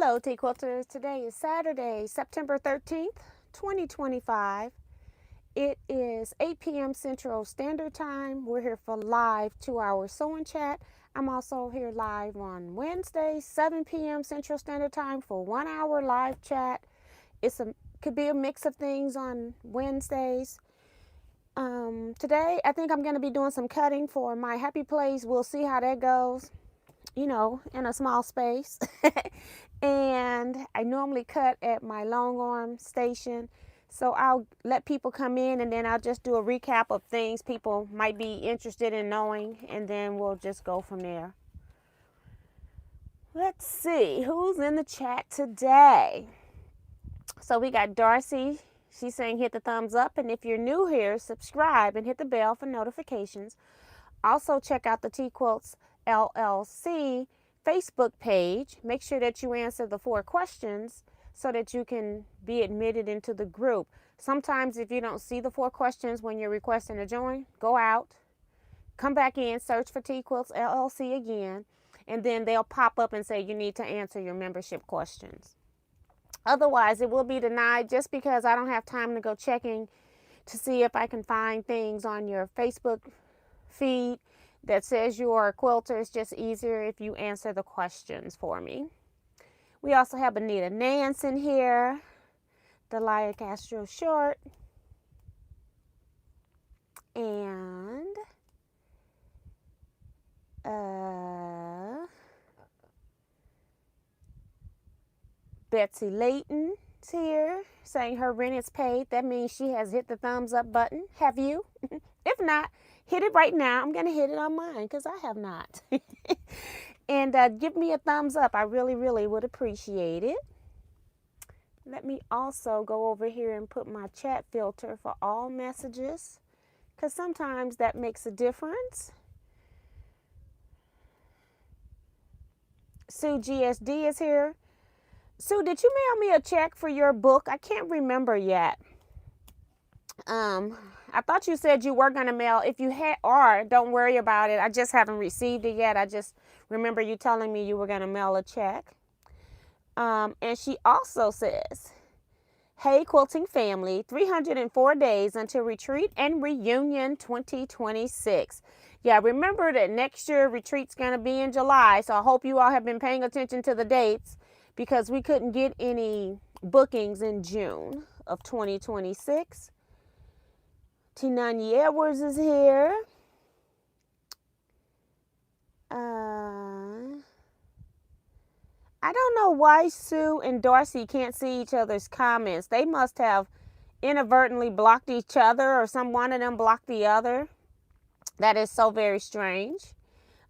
Hello, Teaquilters. Today is Saturday, September 13th, 2025. It is 8 p.m. Central Standard Time. We're here for live 2-hour sewing chat. I'm also here live on Wednesday, 7 p.m. Central Standard Time for 1 hour live chat. Could be a mix of things on Wednesdays. Today, I think I'm going to be doing some cutting for my happy place. We'll see how that goes, in a small space. And I normally cut at my long arm station. So I'll let people come in and then I'll just do a recap of things people might be interested in knowing. And then we'll just go from there. Let's see who's in the chat today. So we got Darcy. She's saying hit the thumbs up. And if you're new here, subscribe and hit the bell for notifications. Also check out the Teaquilts LLC Facebook page. Make sure that you answer the 4 questions so that you can be admitted into the group. Sometimes if you don't see the 4 questions when you're requesting to join, go out, come back in, search for Teaquilts LLC again, and then they'll pop up and say you need to answer your membership questions. Otherwise, it will be denied just because I don't have time to go checking to see if I can find things on your Facebook feed that says you are a quilter. It's just easier if you answer the questions for me. We also have Anita Nance in here, Delia Castro Short, and Betsy Layton's here saying her rent is paid. That means she has hit the thumbs up button. Have you? If not, hit it right now. I'm going to hit it on mine because I have not. And give me a thumbs up. I really, really would appreciate it. Let me also go over here and put my chat filter for all messages because sometimes that makes a difference. Sue GSD is here. Sue, did you mail me a check for your book? I can't remember yet. I thought you said you were going to mail. If you are, don't worry about it. I just haven't received it yet. I just remember you telling me you were going to mail a check. And she also says, hey, quilting family, 304 days until retreat and reunion 2026. Yeah, remember that next year retreat's going to be in July. So I hope you all have been paying attention to the dates because we couldn't get any bookings in June of 2026. T90 Edwards is here. I don't know why Sue and Darcy can't see each other's comments. They must have inadvertently blocked each other or one of them blocked the other. That is so very strange.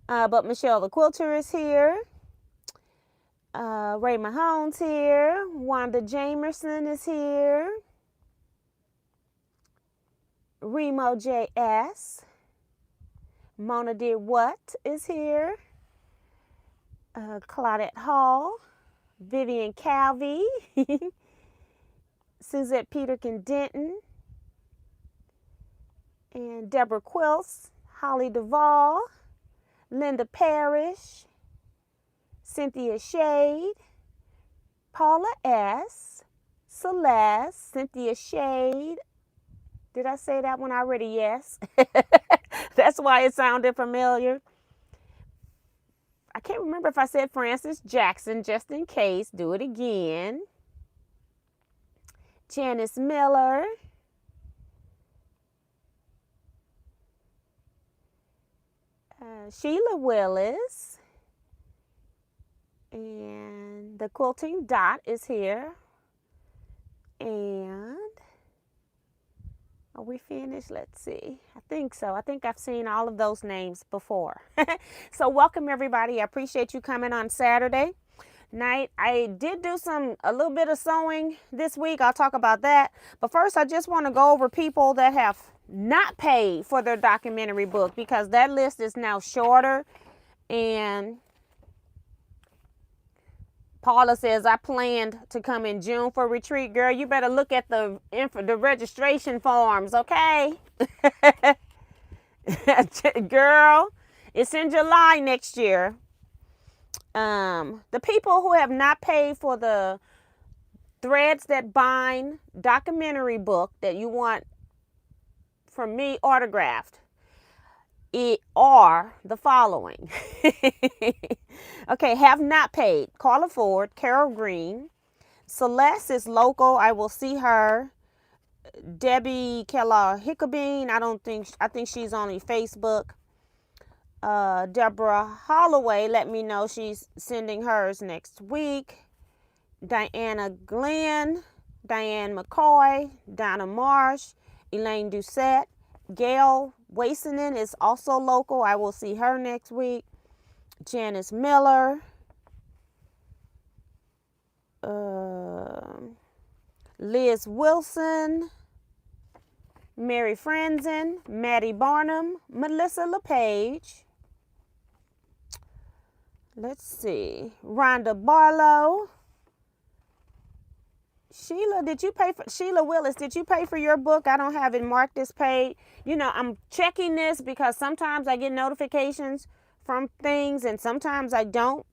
But Michelle the Quilter is here. Ray Mahone's here. Wanda Jamerson is here. Remo JS. Mona Did What is here. Claudette Hall. Vivian Calvi. Suzette Peterkin Denton. And Deborah Quilts. Holly Duvall. Linda Parrish. Cynthia Shade. Paula S. Celeste. Cynthia Shade. Did I say that one already? Yes. That's why it sounded familiar. I can't remember if I said Francis Jackson, just in case. Do it again. Janice Miller. Sheila Willis. And the Quilting Dot is here. And are we finished? Let's see. I think so. I think I've seen all of those names before. So welcome everybody. I appreciate you coming on Saturday night. I did do a little bit of sewing this week. I'll talk about that. But first, I just want to go over people that have not paid for their documentary book because that list is now shorter. And Paula says, I planned to come in June for retreat. Girl, you better look at the registration forms, okay? Girl, it's in July next year. The people who have not paid for the Threads That Bind documentary book that you want from me autographed, it are the following. Okay, have not paid: Carla Ford, Carol Green, Celeste is local, I will see her. Debbie Kellogg Hickabeen, I think she's only Facebook. Deborah Holloway let me know she's sending hers next week. Diana Glenn, Diane McCoy, Donna Marsh, Elaine Doucette. Gail Waisinen is also local, I will see her next week. Janice Miller, Liz Wilson, Mary Franzen, Maddie Barnum, Melissa LePage. Let's see, Rhonda Barlow. Sheila Willis, did you pay for your book? I don't have it marked as paid. You know, I'm checking this because sometimes I get notifications from things and sometimes I don't.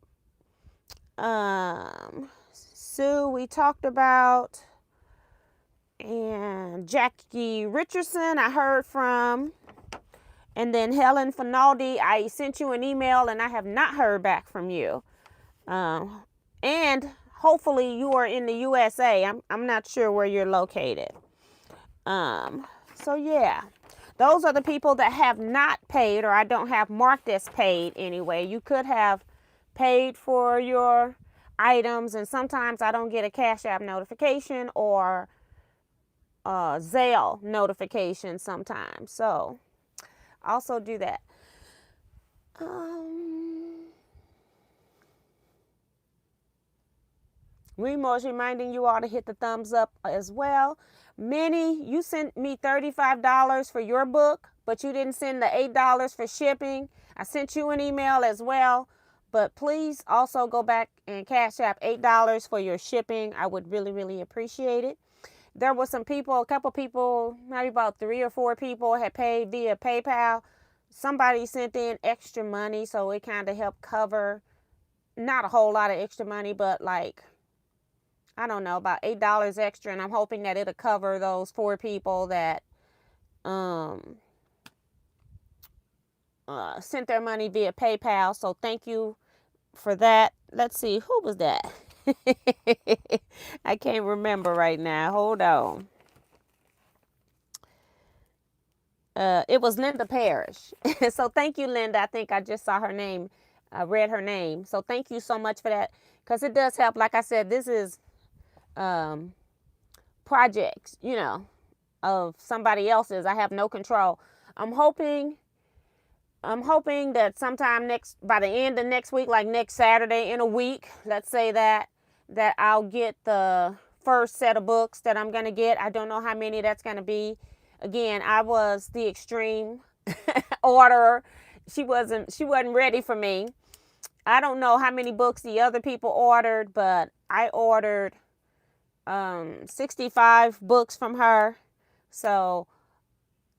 Sue, we talked about. And Jackie Richardson, I heard from. And then Helen Finaldi, I sent you an email and I have not heard back from you. And hopefully you are in the USA. I'm not sure where you're located. So yeah, those are the people that have not paid, or I don't have marked as paid anyway. You could have paid for your items, and sometimes I don't get a CashApp notification or Zelle notification sometimes. So also do that. Remo's reminding you all to hit the thumbs up as well. Minnie, you sent me $35 for your book, but you didn't send the $8 for shipping. I sent you an email as well, but please also go back and Cash App $8 for your shipping. I would really, really appreciate it. There were some people, a couple people, maybe about 3 or 4 people had paid via PayPal. Somebody sent in extra money, so it kind of helped cover, not a whole lot of extra money, but like, I don't know, about $8 extra, and I'm hoping that it'll cover those 4 people that sent their money via PayPal. So thank you for that. Let's see, who was that? I can't remember right now. Hold on. It was Linda Parrish. So thank you, Linda. I think I just saw her name. I read her name. So thank you so much for that, because it does help. Like I said, this is projects, you know, of somebody else's. I have no control. I'm hoping that sometime by the end of next week, like next Saturday in a week, let's say that I'll get the first set of books that I'm going to get. I don't know how many that's going to be. Again, I was the extreme orderer. She wasn't ready for me. I don't know how many books the other people ordered, but I ordered 65 books from her. So,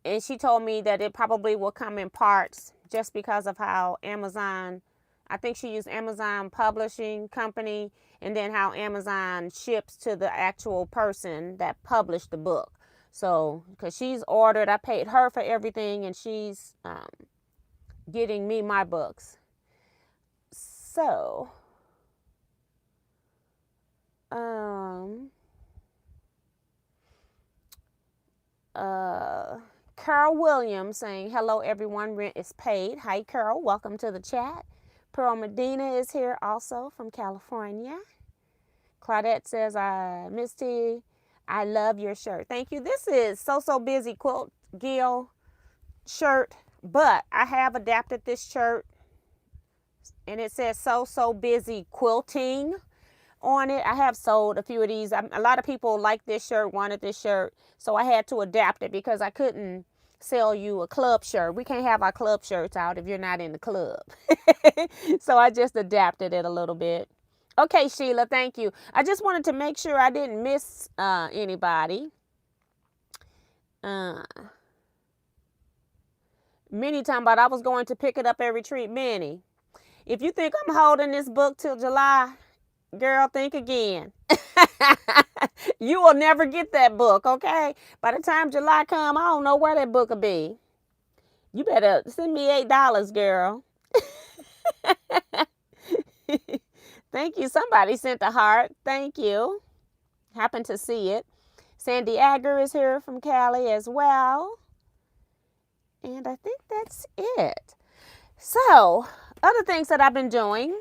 and she told me that it probably will come in parts just because of how Amazon, I think she used Amazon Publishing Company, and then how Amazon ships to the actual person that published the book. So, because she's ordered, I paid her for everything, and she's getting me my books. So, Carol Williams saying, hello everyone, rent is paid. Hi Carol, welcome to the chat. Pearl Medina is here also from California. Claudette says, Miss T, I love your shirt. Thank you. This is So Busy Quilt Gil shirt, but I have adapted this shirt and it says So Busy Quilting on it. I have sold a few of these. A lot of people like this shirt, wanted this shirt, so I had to adapt it because I couldn't sell you a club shirt. We can't have our club shirts out if you're not in the club. So I just adapted it a little bit. Okay, Sheila, thank you. I just wanted to make sure I didn't miss anybody. Minnie talking about I was going to pick it up at retreat. Minnie, If you think I'm holding this book till July, girl, think again. You will never get that book, okay? By the time July come, I don't know where that book will be. You better send me $8, girl. Thank you. Somebody sent a heart. Thank you. Happen to see it. Sandy Agger is here from Cali as well. And I think that's it. So, other things that I've been doing.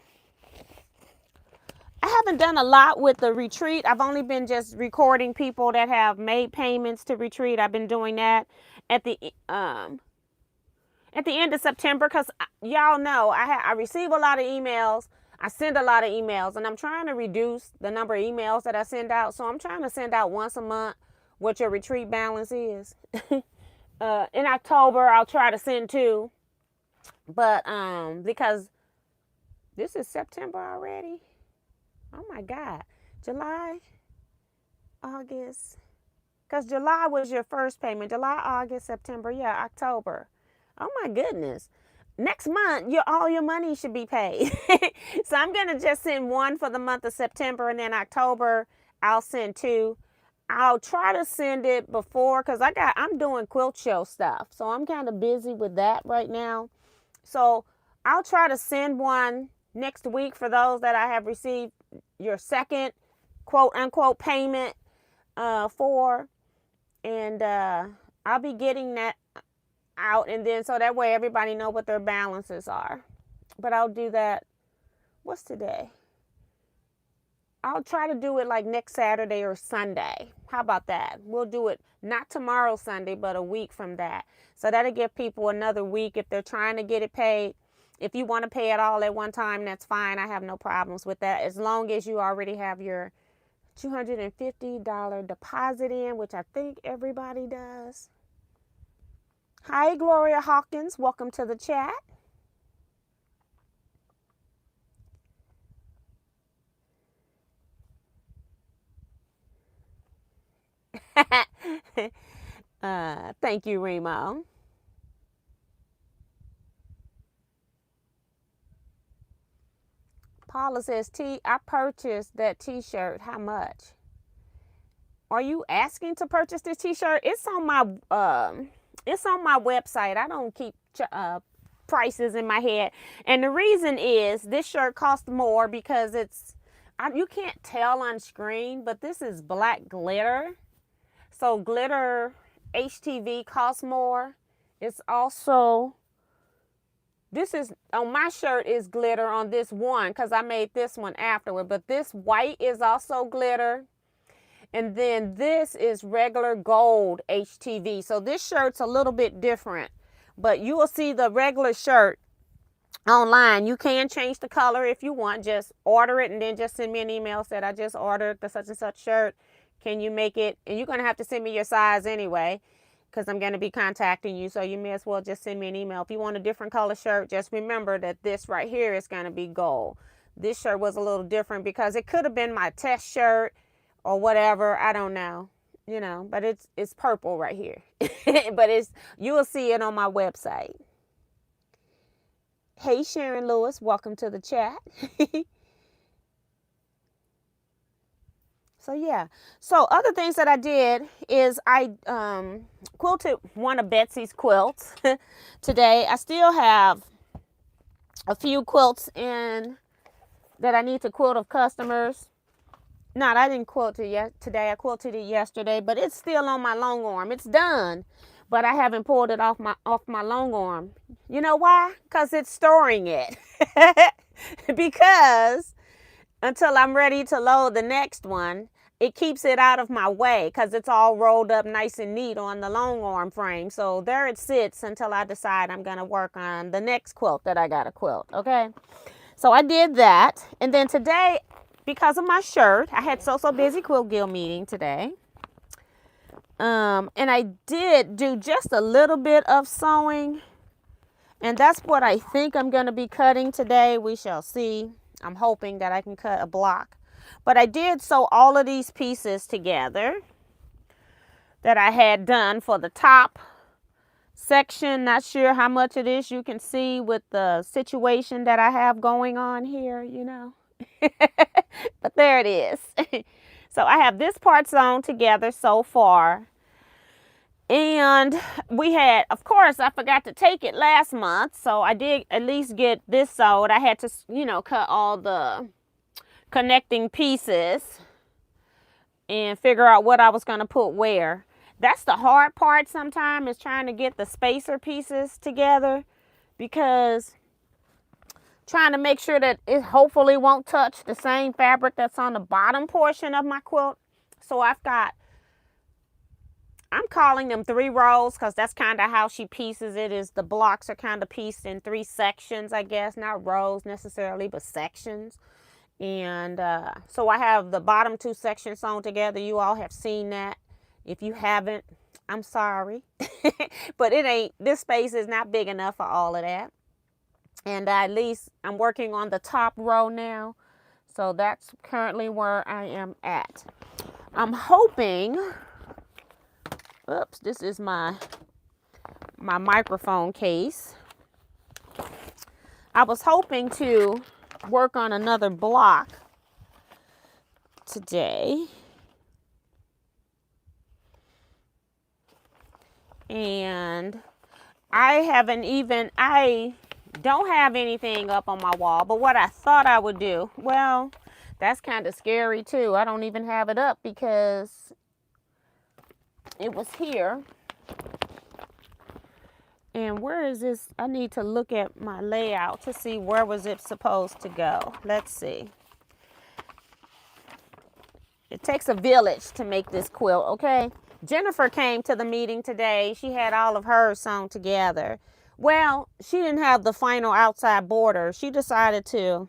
I haven't done a lot with the retreat. I've only been just recording people that have made payments to retreat. I've been doing that at the end of September, because y'all know I receive a lot of emails. I send a lot of emails, and I'm trying to reduce the number of emails that I send out. So I'm trying to send out once a month what your retreat balance is. In October, I'll try to send 2. But because this is September already. Oh my God. July, August. Because July was your first payment. July, August, September. Yeah, October. Oh my goodness. Next month, all your money should be paid. So I'm going to just send 1 for the month of September, and then October, I'll send 2. I'll try to send it before, because I'm doing quilt show stuff. So I'm kind of busy with that right now. So I'll try to send 1 next week for those that I have received your second quote unquote payment for. And I'll be getting that out, and then so that way everybody know what their balances are. But I'll do that. What's today? I'll try to do it like next Saturday or Sunday. How about that? We'll do it not tomorrow Sunday, but a week from that. So that'll give people another week if they're trying to get it paid. If you want to pay it all at one time, that's fine. I have no problems with that, as long as you already have your $250 deposit in, which I think everybody does. Hi, Gloria Hawkins. Welcome to the chat. Thank you, Remo. Paula says, I purchased that t-shirt. How much? Are you asking to purchase this t-shirt? It's on my website. I don't keep prices in my head. And the reason is this shirt costs more because you can't tell on screen, but this is black glitter. So glitter HTV costs more. It's also, this is, on my shirt is glitter on this one because I made this one afterward. But this white is also glitter. And then this is regular gold HTV. So this shirt's a little bit different. But you will see the regular shirt online. You can change the color if you want. Just order it and then just send me an email that I just ordered the such and such shirt. Can you make it? And you're going to have to send me your size anyway, because I'm going to be contacting you. So you may as well just send me an email. If you want a different color shirt, just remember that this right here is going to be gold. This shirt was a little different because it could have been my test shirt or whatever. I don't know, but it's purple right here. But you will see it on my website. Hey, Sharon Lewis, welcome to the chat. So yeah, so other things that I did is I quilted one of Betsy's quilts today. I still have a few quilts in that I need to quilt of customers. I didn't quilt it today. I quilted it yesterday, but it's still on my long arm. It's done, but I haven't pulled it off my long arm. You know why? Because it's storing it. Because until I'm ready to load the next one, it keeps it out of my way because it's all rolled up nice and neat on the long arm frame. So there it sits until I decide I'm going to work on the next quilt that I got to quilt. Okay. So I did that. And then today, because of my shirt, I had So Busy Quilt Guild meeting today. And I did do just a little bit of sewing. And that's what I think I'm going to be cutting today. We shall see. I'm hoping that I can cut a block. But I did sew all of these pieces together that I had done for the top section. Not sure how much it is you can see with the situation that I have going on here, you know. But there it is. So I have this part sewn together so far. And we had, of course, I forgot to take it last month. So I did at least get this sewed. I had to, you know, cut all the connecting pieces and figure out what I was going to put where. That's the hard part sometimes, is trying to get the spacer pieces together, because trying to make sure that it hopefully won't touch the same fabric that's on the bottom portion of my quilt. So I'm calling them 3 rows, because that's kind of how she pieces it, is the blocks are kind of pieced in 3 sections, I guess. Not rows necessarily, but sections. And so I have the bottom 2 sections sewn together. You all have seen that. If you haven't, I'm sorry. But this space is not big enough for all of that. And at least I'm working on the top row now. So that's currently where I am at. I'm hoping, oops, this is my microphone case. I was hoping to work on another block today. And I don't have anything up on my wall, but what I thought I would do, well, that's kind of scary too. I don't even have it up because it was here. And where is this? I need to look at my layout to see where was it supposed to go. Let's see. It takes a village to make this quilt, okay? Jennifer came to the meeting today. She had all of hers sewn together. Well, she didn't have the final outside border. She decided to,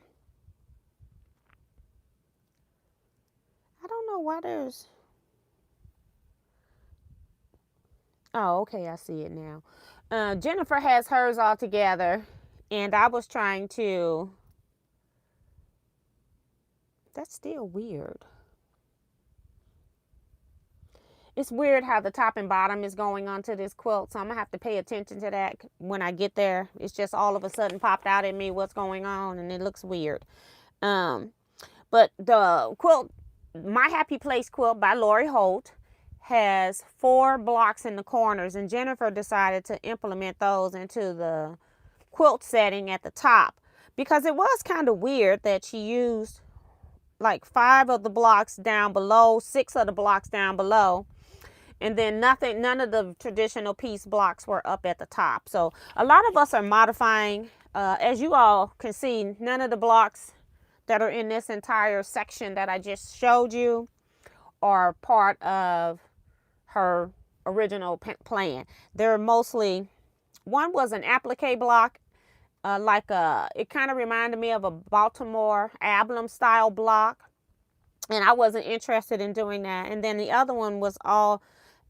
I don't know why there's, oh, okay, I see it now. Jennifer has hers all together, and I was trying to, that's still weird. It's weird how the top and bottom is going onto this quilt, so I'm going to have to pay attention to that when I get there. It's just all of a sudden popped out at me what's going on, and it looks weird. But the quilt, My Happy Place quilt by Lori Holt, has 4 blocks in the corners, and Jennifer decided to implement those into the quilt setting at the top, because it was kind of weird that she used like 5 of the blocks down below, 6 of the blocks down below, and then none of the traditional piece blocks were up at the top. So a lot of us are modifying. As you all can see, none of the blocks that are in this entire section that I just showed you are part of her original plan. They're mostly, one was an applique block, it kind of reminded me of a Baltimore Ablum style block, and I wasn't interested in doing that. And then the other one was all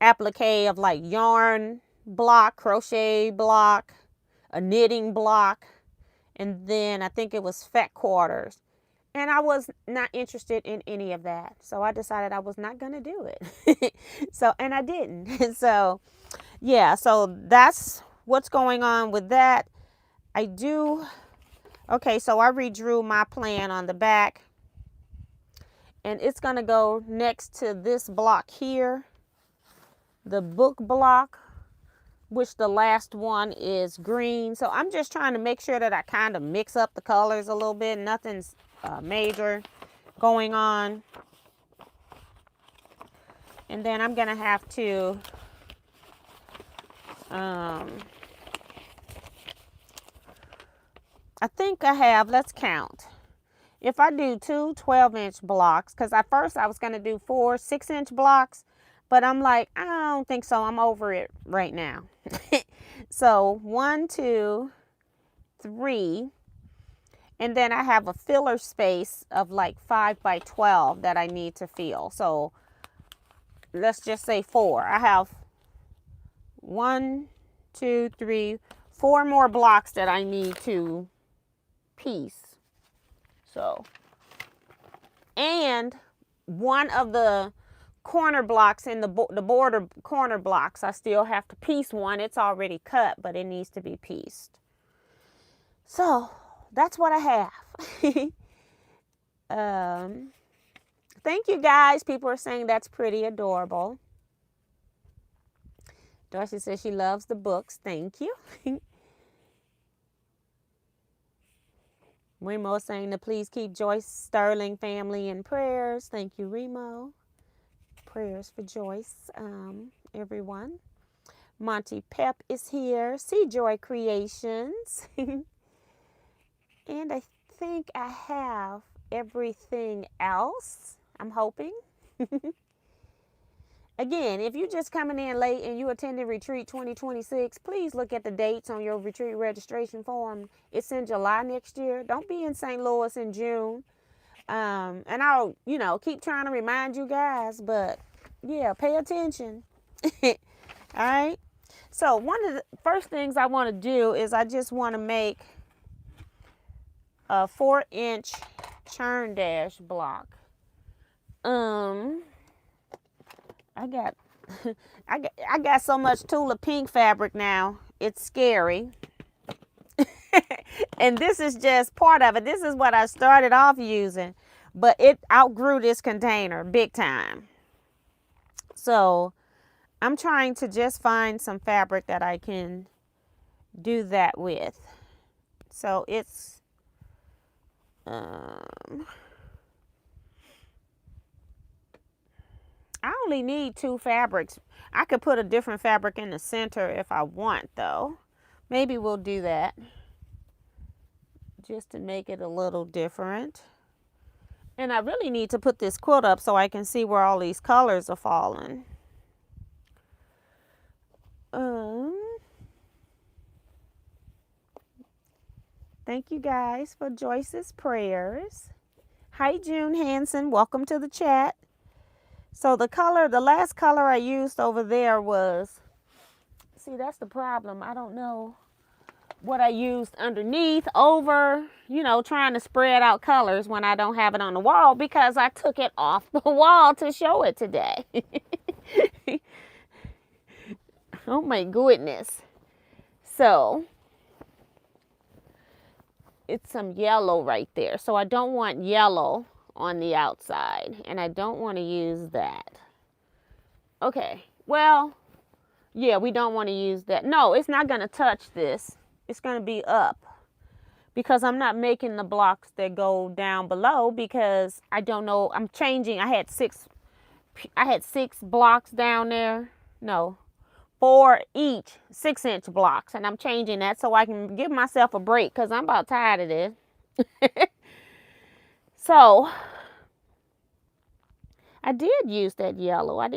applique of like yarn block, crochet block, a knitting block, and then I think it was fat quarters. And I was not interested in any of that. So I decided I was not going to do it. And I didn't. So, yeah, so that's what's going on with that. Okay, so I redrew my plan on the back. And it's going to go next to this block here, the book block, which the last one is green. So I'm just trying to make sure that I kind of mix up the colors a little bit. Nothing's major going on. And then I'm going to have to I think I have, let's count. If I do 2 12-inch blocks, because at first I was going to do 4 6-inch blocks, but I'm like, I don't think so. I'm over it right now. So 1, 2, 3. And then I have a filler space of like 5 by 12 that I need to fill. So let's just say 4. I have 1, 2, 3, 4 more blocks that I need to piece. So, and one of the corner blocks in the border corner blocks. I still have to piece one. It's already cut, but it needs to be pieced. So that's what I have. Thank you guys. People are saying that's pretty adorable. Darcy says she loves the books. Thank you. Remo saying to please keep Joyce Sterling family in prayers. Thank you, Remo. Prayers for Joyce, everyone. Monty Pep is here. See Joy Creations. And I think I have everything else. I'm hoping. Again, if you're just coming in late and you attended Retreat 2026, please look at the dates on your retreat registration form. It's in July next year. Don't be in St. Louis in June. And I'll, keep trying to remind you guys, but yeah, pay attention. All right. So one of the first things I want to do is I just want to make a 4-inch churn dash block. I got so much Tula pink fabric now. It's scary. And this is just part of it. This is what I started off using, but it outgrew this container big time. So I'm trying to just find some fabric that I can do that with. So it's I only need 2 fabrics. I could put a different fabric in the center if I want, though. Maybe we'll do that just to make it a little different. And I really need to put this quilt up so I can see where all these colors are falling. Thank you guys for Joyce's prayers. Hi, June Hansen. Welcome to the chat. So the last color I used over there was, see, that's the problem. I don't know what I used underneath, over, trying to spread out colors when I don't have it on the wall because I took it off the wall to show it today. Oh my goodness. So it's some yellow right there. So I don't want yellow on the outside, and I don't want to use that. Okay, well, yeah, we don't want to use that. No, it's not going to touch this. It's going to be up because I'm not making the blocks that go down below because I don't know. I'm changing. I had six blocks down there. No, 4 each 6-inch blocks, and I'm changing that so I can give myself a break because I'm about tired of this. So I did use that yellow. I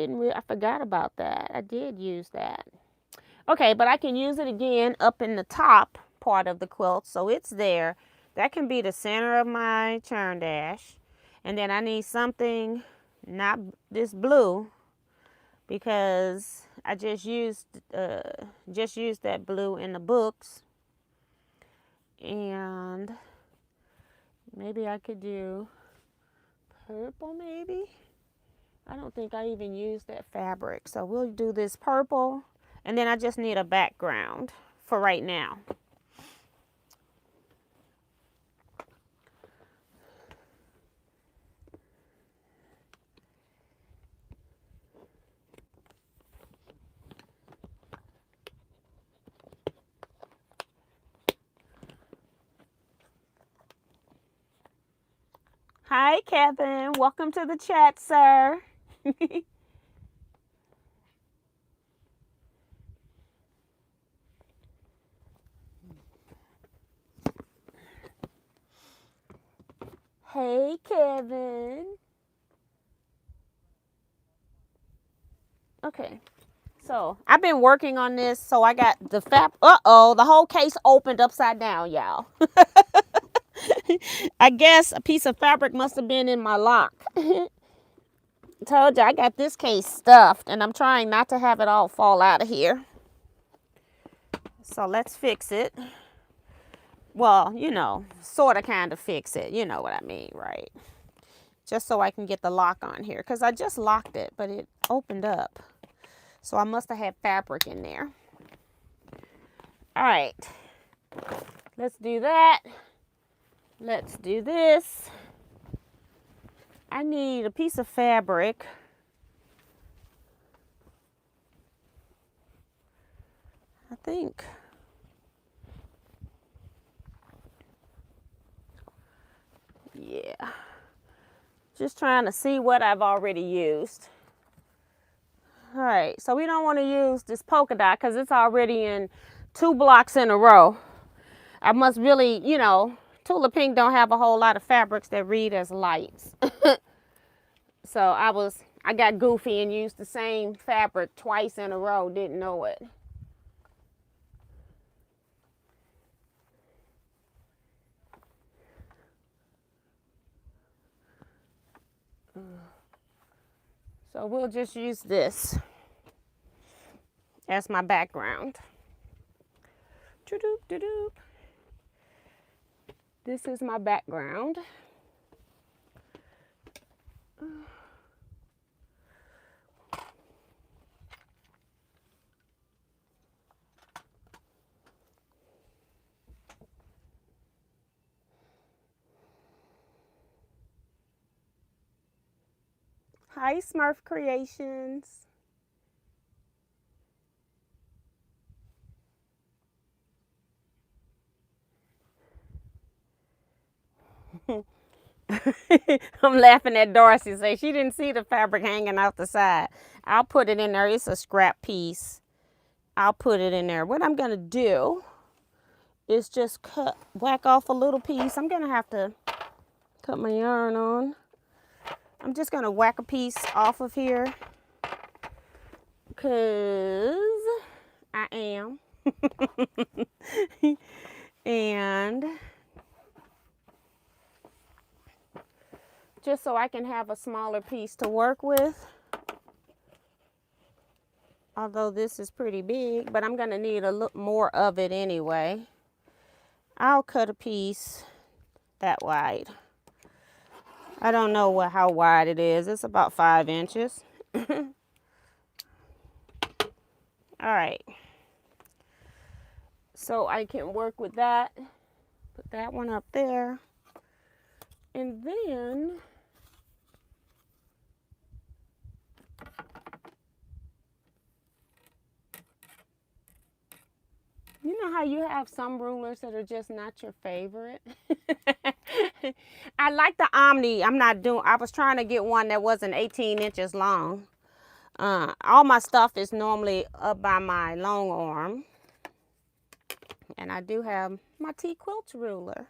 forgot about that. I did use that. Okay, but I can use it again up in the top part of the quilt, so it's there. That can be the center of my churn dash. And then I need something, not this blue, because I just used that blue in the books. And maybe I could do purple, maybe. I don't think I even used that fabric. So we'll do this purple. And then I just need a background for right now. Hi, Kevin. Welcome to the chat, sir. Hey, Kevin. Okay. So I've been working on this. So I got the the whole case opened upside down, y'all. I guess a piece of fabric must have been in my lock. Told you I got this case stuffed, and I'm trying not to have it all fall out of here. So let's fix it. Well, sort of kind of fix it. You know what I mean, right? just so I can get the lock on here, because I just locked it, but it opened up. So I must have had fabric in there. All right, let's do that. Let's do this. I need a piece of fabric. I think. Yeah. Just trying to see what I've already used. All right, so we don't want to use this polka dot because it's already in 2 blocks in a row. I must really, you know, Tula Pink don't have a whole lot of fabrics that read as lights. So I got goofy and used the same fabric twice in a row, didn't know it. So we'll just use this as my background. This is my background. Hi, Smurf Creations. I'm laughing at Darcy. Say she didn't see the fabric hanging out the side. I'll put it in there. It's a scrap piece. I'll put it in there. What I'm going to do is just whack off a little piece. I'm going to have to cut my yarn on. I'm just going to whack a piece off of here because I am. And just so I can have a smaller piece to work with. Although this is pretty big, but I'm going to need a little more of it anyway. I'll cut a piece that wide. I don't know how wide it is. It's about 5 inches. All right. So I can work with that. Put that one up there. And then you know how you have some rulers that are just not your favorite? I like the Omni. I was trying to get one that wasn't 18 inches long. All my stuff is normally up by my long arm. And I do have my Teaquilts ruler.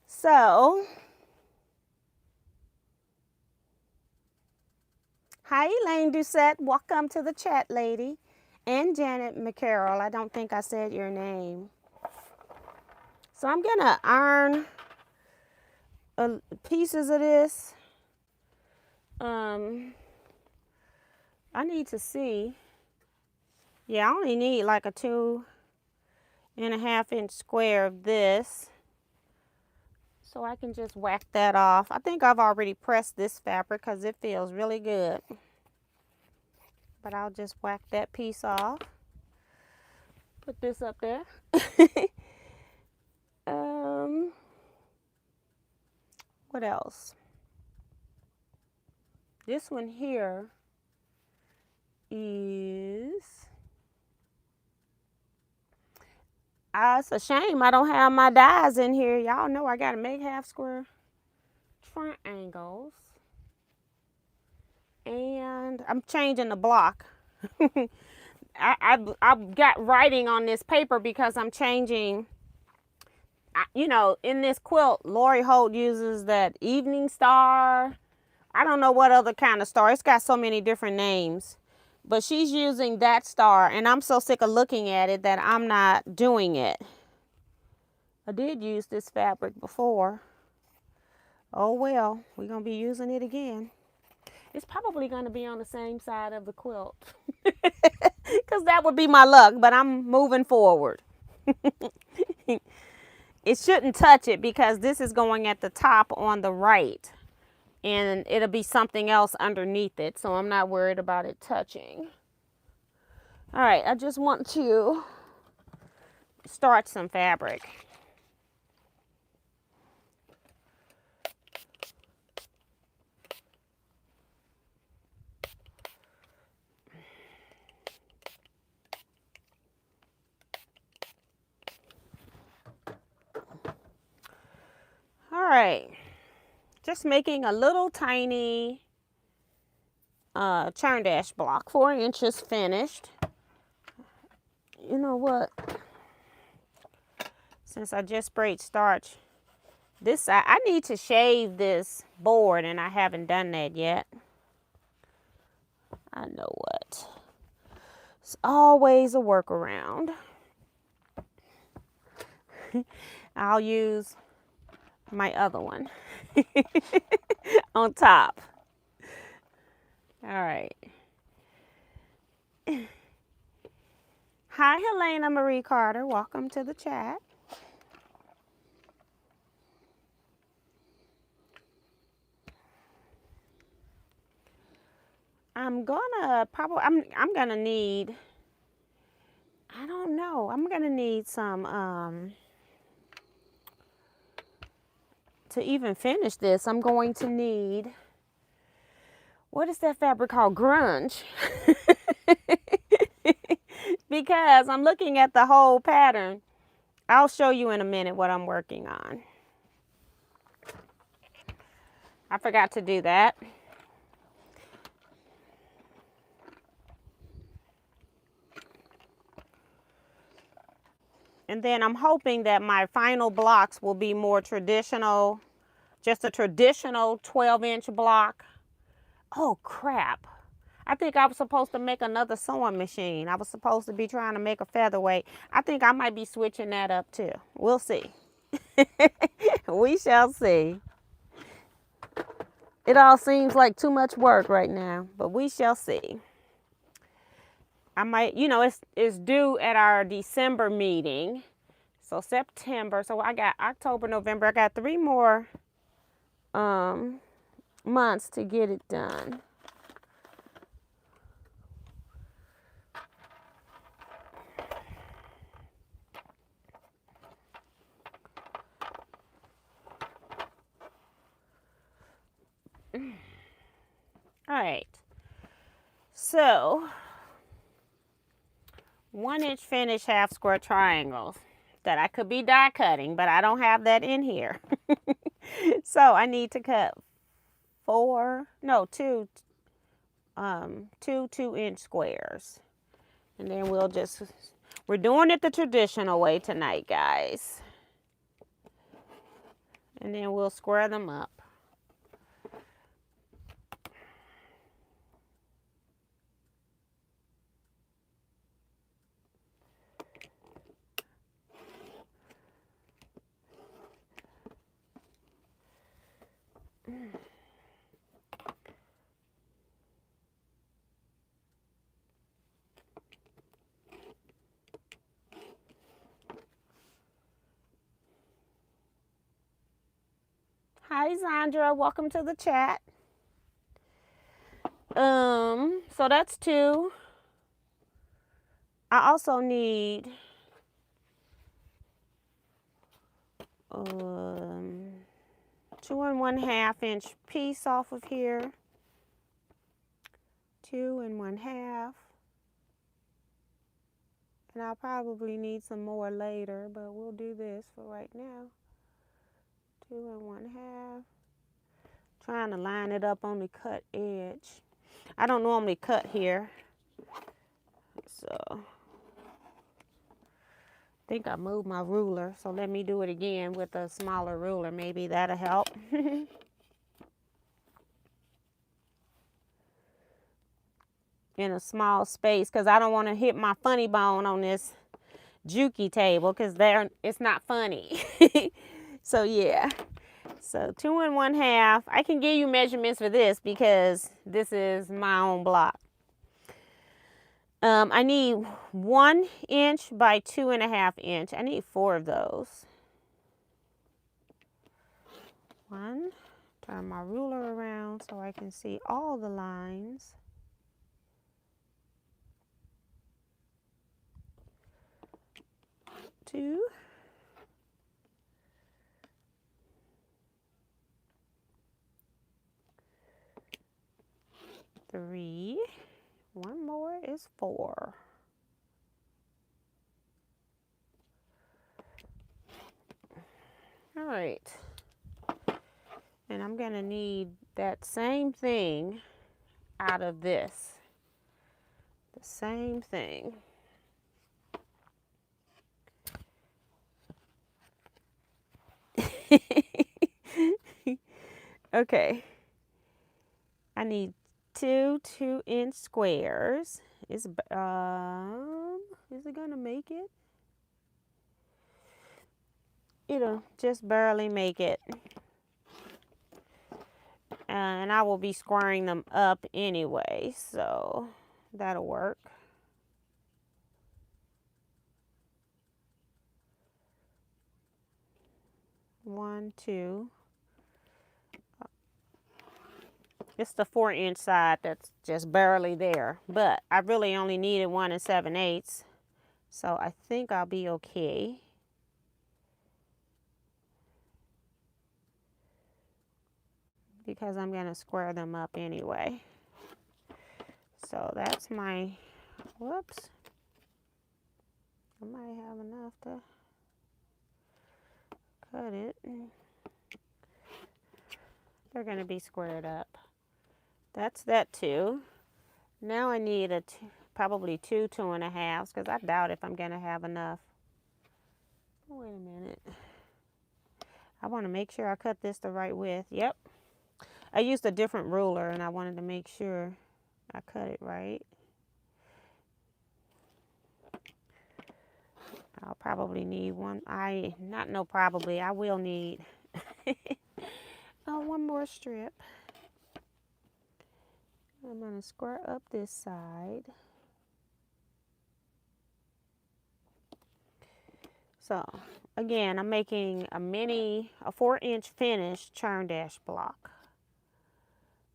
So, hi Elaine Doucette. Welcome to the chat, lady. And Janet McCarroll. I don't think I said your name. So I'm going to iron pieces of this. I need to see. Yeah, I only need like a 2.5 inch square of this. So I can just whack that off. I think I've already pressed this fabric because it feels really good. But I'll just whack that piece off. Put this up there. What else? This one here is... it's a shame I don't have my dies in here. Y'all know I got to make half square triangles. And I'm changing the block. I've got writing on this paper because I'm changing. You know, in this quilt, Lori Holt uses that evening star. I don't know what other kind of star. It's got so many different names. But she's using that star, and I'm so sick of looking at it that I'm not doing it. I did use this fabric before. Oh well, we're going to be using it again. It's probably going to be on the same side of the quilt. Because that would be my luck, but I'm moving forward. it shouldn't touch it because this is going at the top on the right. And it'll be something else underneath it. So I'm not worried about it touching. All right, I just want to start some fabric. All right, just making a little tiny churn dash block, 4 inches finished. You know what? Since I just sprayed starch, this I need to shave this board and I haven't done that yet. I know what. It's always a workaround. I'll use my other one on top. All right. Hi, Helena Marie Carter. Welcome to the chat. I'm gonna need, I don't know, I'm gonna need some to even finish this. I'm going to need, what is that fabric called? Grunge. Because I'm looking at the whole pattern. I'll show you in a minute what I'm working on. I forgot to do that. And then I'm hoping that my final blocks will be more traditional, just a traditional 12-inch block. Oh, crap. I think I was supposed to make another sewing machine. I was supposed to be trying to make a featherweight. I think I might be switching that up too. We'll see. We shall see. It all seems like too much work right now, but we shall see. I might, you know, it's due at our December meeting. So September. So I got October, November. I got 3 more months to get it done. All right. So 1-inch finish half square triangles that I could be die cutting, but I don't have that in here. So I need to cut 2 2-inch squares. And then we're doing it the traditional way tonight, guys. And then we'll square them up. Hi, Zandra. Welcome to the chat. So that's 2. I also need 2 1/2-inch piece off of here. 2 1/2. And I'll probably need some more later, but we'll do this for right now. 2 1/2. Trying to line it up on the cut edge. I don't normally cut here, so I think I moved my ruler, so let me do it again with a smaller ruler. Maybe that'll help. In a small space, because I don't want to hit my funny bone on this Juki table, because it's not funny. So yeah, so 2 1/2. I can give you measurements for this because this is my own block. I need 1 inch by 2 1/2 inch. I need 4 of those. 1. Turn my ruler around so I can see all the lines. 2. 3. 1 more is 4. All right. And I'm going to need that same thing out of this. The same thing. Okay. I need 2 2-inch squares. Is it gonna make it? It'll just barely make it. And I will be squaring them up anyway, so that'll work. One, 2. It's the 4-inch side that's just barely there, but I really only needed 1 7/8, so I think I'll be okay. Because I'm going to square them up anyway. So that's my, whoops. I might have enough to cut it. They're going to be squared up. That's that 2. Now I need probably 2 2.5s because I doubt if I'm going to have enough. Wait a minute. I want to make sure I cut this the right width. Yep. I used a different ruler and I wanted to make sure I cut it right. I'll probably need one. I will need one more strip. I'm going to square up this side. So again, I'm making a 4-inch finished churn dash block.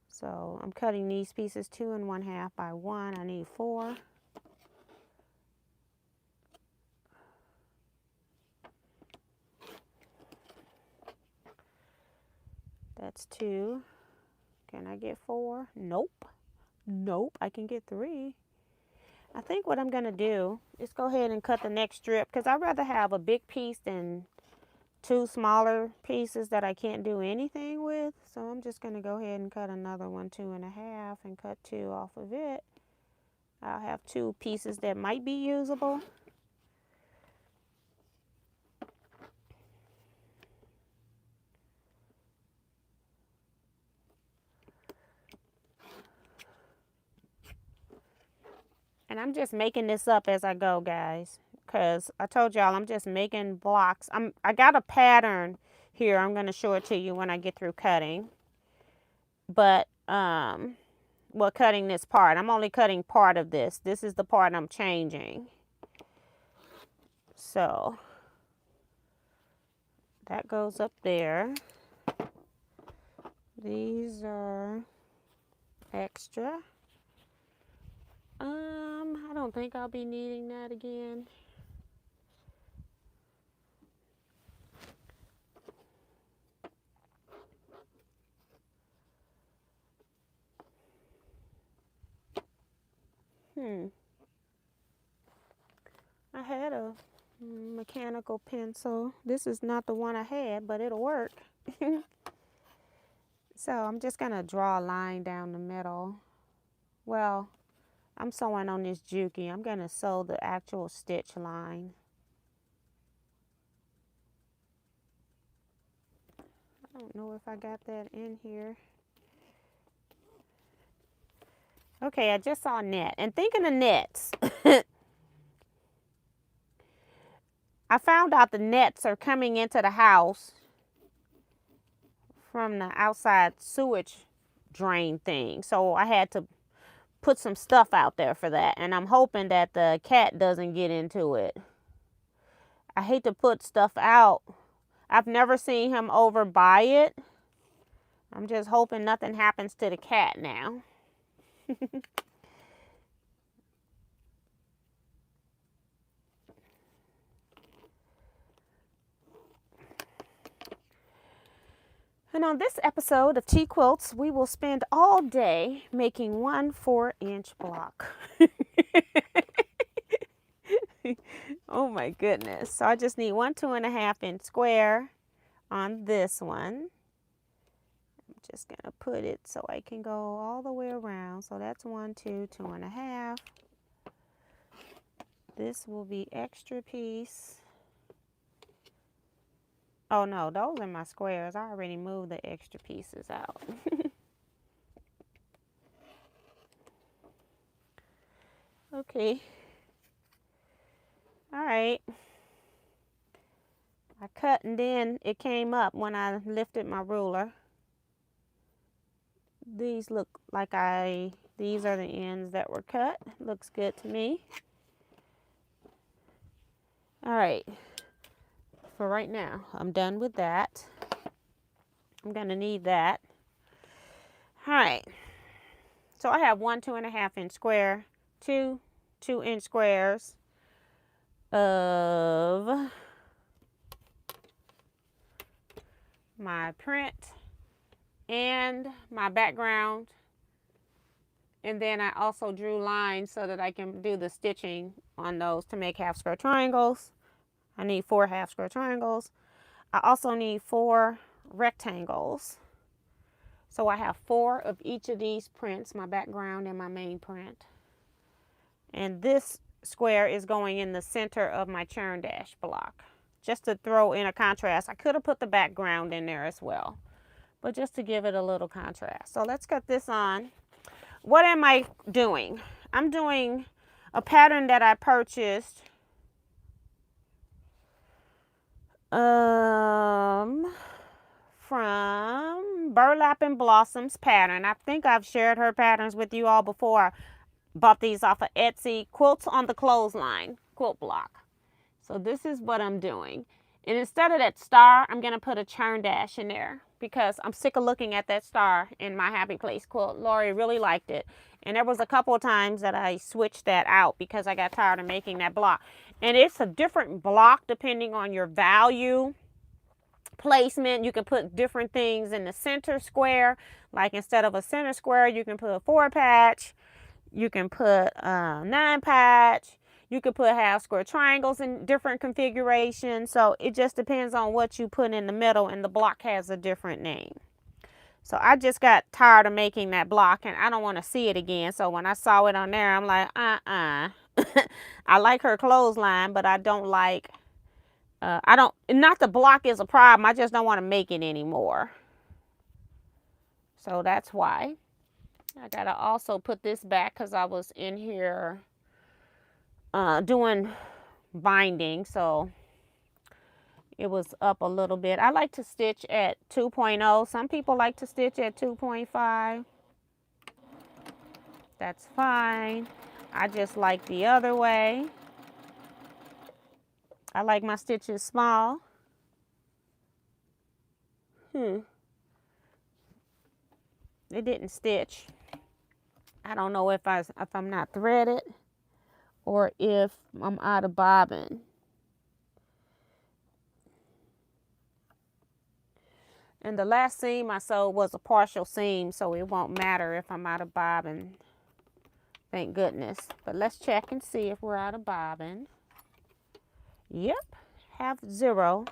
So I'm cutting these pieces 2 1/2 by 1. I need 4. That's 2. Can I get 4? Nope. Nope, I can get 3. I think what I'm going to do is go ahead and cut the next strip because I'd rather have a big piece than 2 smaller pieces that I can't do anything with. So I'm just going to go ahead and cut another one 2 1/2 and cut 2 off of it. I'll have 2 pieces that might be usable. And I'm just making this up as I go, guys, because I told y'all I'm just making blocks. I got a pattern here. I'm going to show it to you when I get through cutting. But, well, cutting this part. I'm only cutting part of this. This is the part I'm changing. So that goes up there. These are extra. I don't think I'll be needing that again. I had a mechanical pencil. This is not the one I had, but it'll work. So I'm just going to draw a line down the middle. Well, I'm sewing on this Juki. I'm going to sew the actual stitch line. I don't know if I got that in here. Okay, I just saw net. And thinking of nets, I found out the nets are coming into the house from the outside sewage drain thing. So I had to put some stuff out there for that. And I'm hoping that the cat doesn't get into it. I hate to put stuff out. I've never seen him over by it. I'm just hoping nothing happens to the cat now. And on this episode of Teaquilts, we will spend all day making one 4-inch block. Oh my goodness. So I just need one 2.5-inch square on this one. I'm just going to put it so I can go all the way around. So that's 1, 2, 2.5. This will be extra piece. Oh no, those are my squares. I already moved the extra pieces out. Okay. All right. I cut and then it came up when I lifted my ruler. These look like these are the ends that were cut. Looks good to me. All right. For right now, I'm done with that. I'm going to need that. All right. So I have one 2.5-inch square, two 2-inch squares of my print and my background. And then I also drew lines so that I can do the stitching on those to make half square triangles. I need 4 half square triangles. I also need 4 rectangles. So I have 4 of each of these prints, my background and my main print. And this square is going in the center of my churn dash block. Just to throw in a contrast. I could have put the background in there as well, but just to give it a little contrast. So let's cut this on. What am I doing? I'm doing a pattern that I purchased from Burlap and Blossoms pattern. I think I've shared her patterns with you all before. Bought these off of Etsy. Quilts on the Clothesline quilt block. So this is what I'm doing. And instead of that star, I'm going to put a churn dash in there because I'm sick of looking at that star in my Happy Place quilt. Lori really liked it. And there was a couple of times that I switched that out because I got tired of making that block. And it's a different block depending on your value placement. You can put different things in the center square. Like instead of a center square, you can put a 4-patch. You can put a 9-patch. You could put half square triangles in different configurations. So it just depends on what you put in the middle, and the block has a different name. So I just got tired of making that block and I don't want to see it again. So when I saw it on there, I'm like, I like her clothesline, but I don't like, not the block is a problem. I just don't want to make it anymore. So that's why. I got to also put this back because I was in here doing binding, so it was up a little bit. I like to stitch at 2.0. Some people like to stitch at 2.5. That's fine. I just like the other way. I like my stitches small. It didn't stitch. I don't know if I'm not threaded or if I'm out of bobbin. And the last seam I sewed was a partial seam, so it won't matter if I'm out of bobbin. Thank goodness. But let's check and see if we're out of bobbin. Yep, have 0.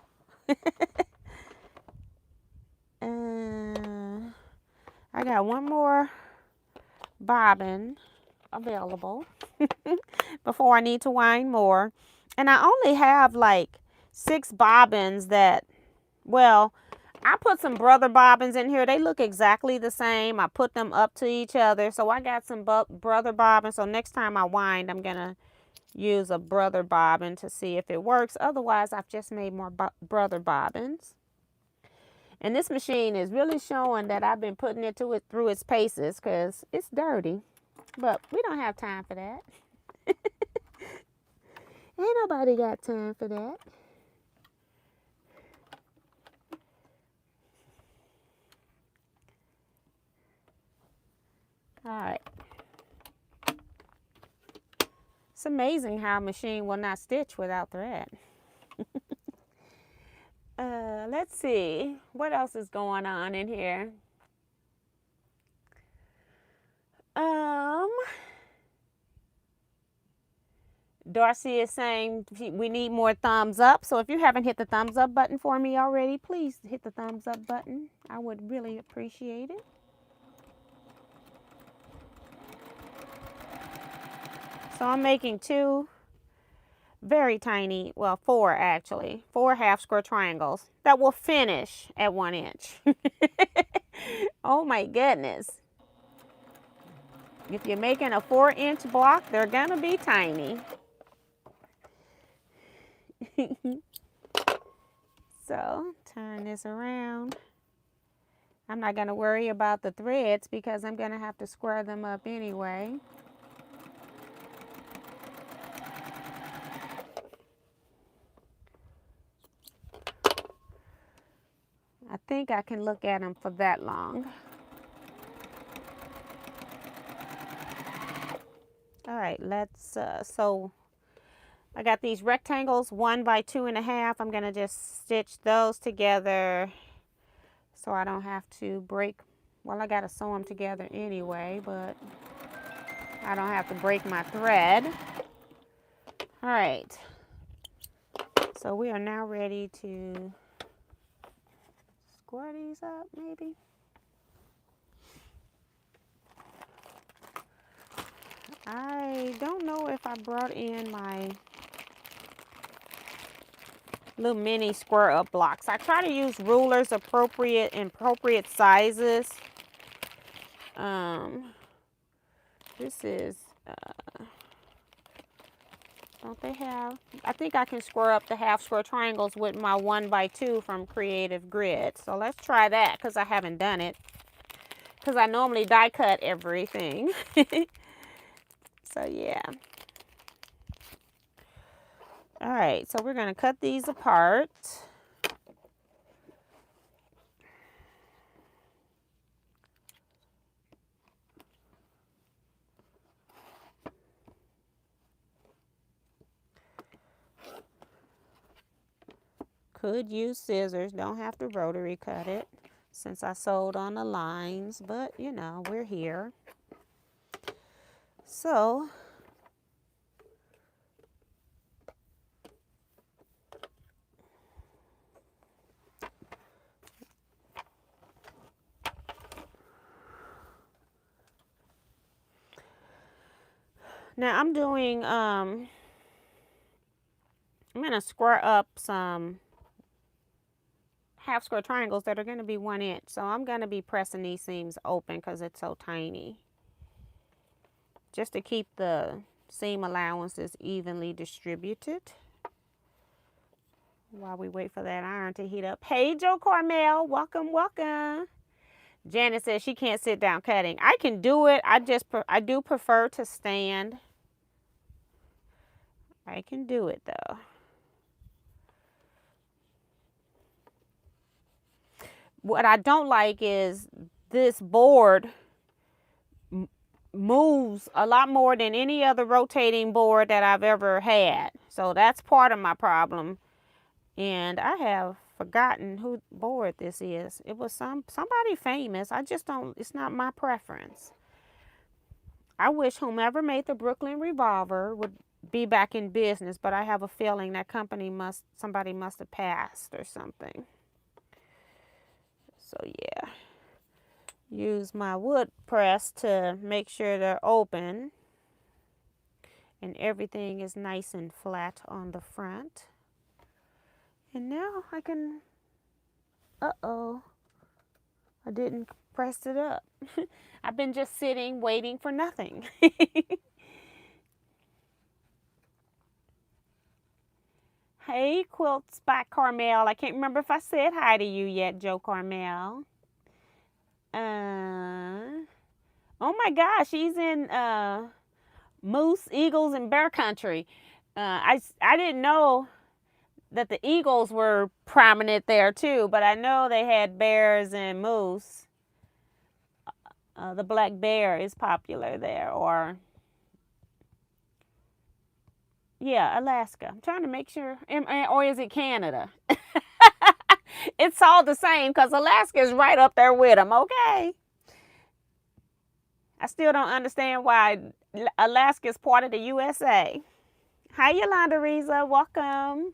I got one more bobbin available before I need to wind more. And I only have like 6 bobbins that, well, I put some brother bobbins in here. They look exactly the same. I put them up to each other. So I got some brother bobbins. So next time I wind, I'm going to use a brother bobbin to see if it works. Otherwise, I've just made more brother bobbins. And this machine is really showing that I've been putting it through its paces because it's dirty. But we don't have time for that. Ain't nobody got time for that. It's amazing how a machine will not stitch without thread. Let's see. What else is going on in here? Darcy is saying we need more thumbs up. So if you haven't hit the thumbs up button for me already, please hit the thumbs up button. I would really appreciate it. So I'm making two very tiny, well, four actually, 4 half square triangles that will finish at 1 inch. Oh my goodness. If you're making a 4-inch block, they're gonna be tiny. So turn this around. I'm not gonna worry about the threads because I'm gonna have to square them up anyway. I think I can look at them for that long. All right, let's, so I got these rectangles 1 by 2.5. I'm gonna just stitch those together so I don't have to break, well, I gotta sew them together anyway, but I don't have to break my thread. All right, so we are now ready to square these up maybe. I don't know if I brought in my little mini square up blocks. I try to use rulers in appropriate sizes. This is, don't they have, I think I can square up the half square triangles with my 1 by 2 from Creative Grid. So let's try that because I haven't done it. Because I normally die cut everything. So yeah. All right, so we're gonna cut these apart. Could use scissors, don't have to rotary cut it since I sewed on the lines, but you know, we're here. So now I'm doing, I'm gonna square up some half square triangles that are gonna be 1 inch. So I'm gonna be pressing these seams open because it's so tiny. Just to keep the seam allowances evenly distributed. While we wait for that iron to heat up. Hey, Joe Carmel, welcome, welcome. Janet says she can't sit down cutting. I can do it. I do prefer to stand. I can do it though. What I don't like is this board moves a lot more than any other rotating board that I've ever had. So that's part of my problem. And I have forgotten who board this is. It was somebody famous. I just don't, it's not my preference. I wish whomever made the Brooklyn Revolver would be back in business, but I have a feeling that somebody must have passed or something. So yeah, use my wood press to make sure they're open and everything is nice and flat on the front. And now I can, uh-oh, I didn't press it up. I've been just sitting waiting for nothing. Hey, Quilt Spot Carmel. I can't remember if I said hi to you yet, Joe Carmel. Oh my gosh, he's in moose, eagles, and bear country. I didn't know that the eagles were prominent there too, but I know they had bears and moose. The black bear is popular there, or Yeah, Alaska. I'm trying to make sure. Or is it Canada? It's all the same because Alaska is right up there with them, okay? I still don't understand why Alaska is part of the USA. Hi, Yolanda Riza. Welcome.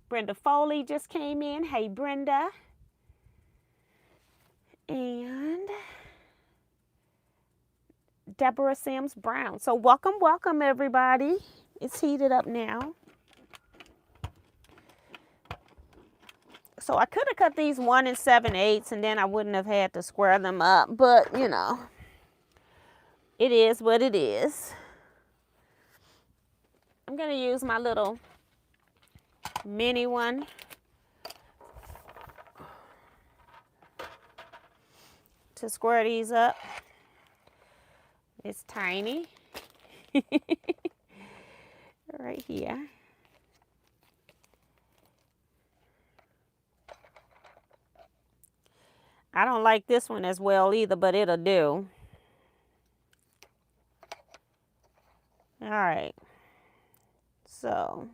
Brenda Foley just came in. Hey, Brenda. And Deborah Sims Brown. So welcome, everybody. It's heated up now. So I could have cut these 1 7/8 and then I wouldn't have had to square them up. But, you know, it is what it is. I'm going to use my little mini one. To square these up. It's tiny. Right here. I don't like this one as well either, but it'll do. All right. So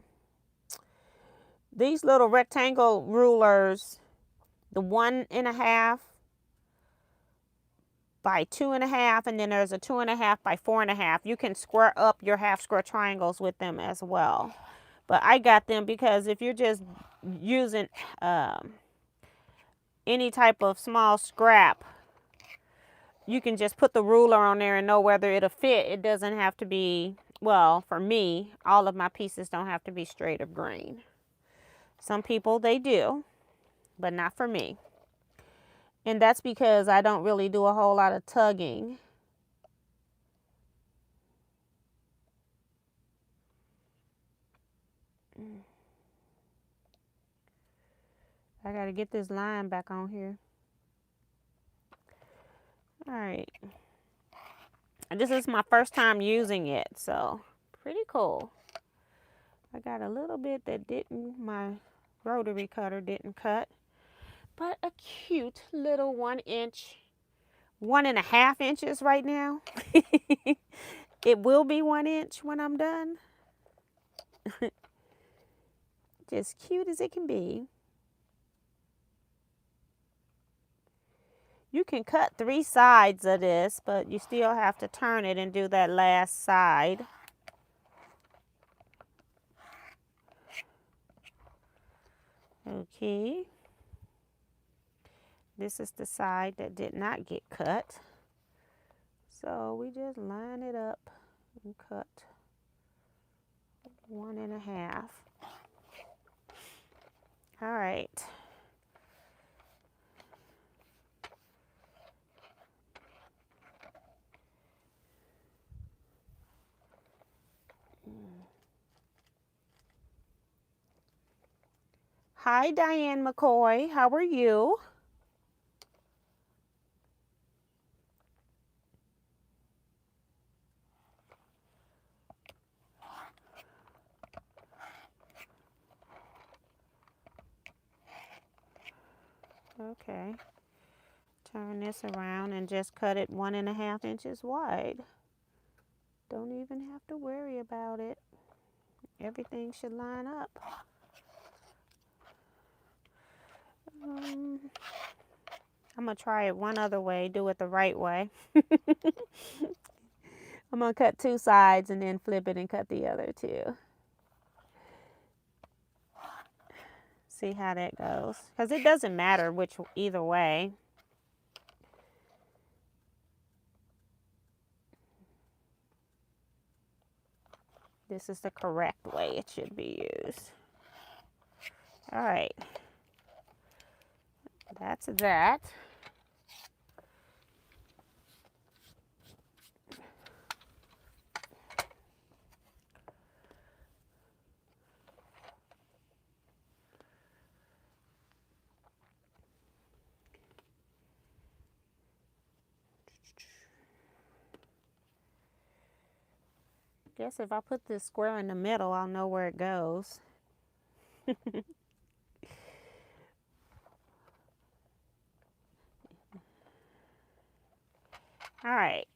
these little rectangle rulers, the 1.5 by 2.5, and then there's a 2.5 by 4.5. You can square up your half square triangles with them as well. But I got them because if you're just using any type of small scrap, you can just put the ruler on there and know whether it'll fit. It doesn't have to be, well, for me, all of my pieces don't have to be straight or green. Some people, they do, but not for me. And that's because I don't really do a whole lot of tugging. I got to get this line back on here. All right. And this is my first time using it, so pretty cool. I got a little bit that my rotary cutter didn't cut, but a cute little 1 inch, 1.5 inches right now. It will be 1 inch when I'm done. Just cute as it can be. You can cut 3 sides of this, but you still have to turn it and do that last side. Okay. This is the side that did not get cut. So we just line it up and cut 1.5. All right. Hi, Diane McCoy. How are you? Okay. Turn this around and just cut it 1.5 inches wide. Don't even have to worry about it. Everything should line up. I'm going to try it one other way, do it the right way. I'm going to cut 2 sides and then flip it and cut the other 2. See how that goes. Because it doesn't matter either way. This is the correct way it should be used. All right. That's that. Guess if I put this square in the middle, I'll know where it goes. All right.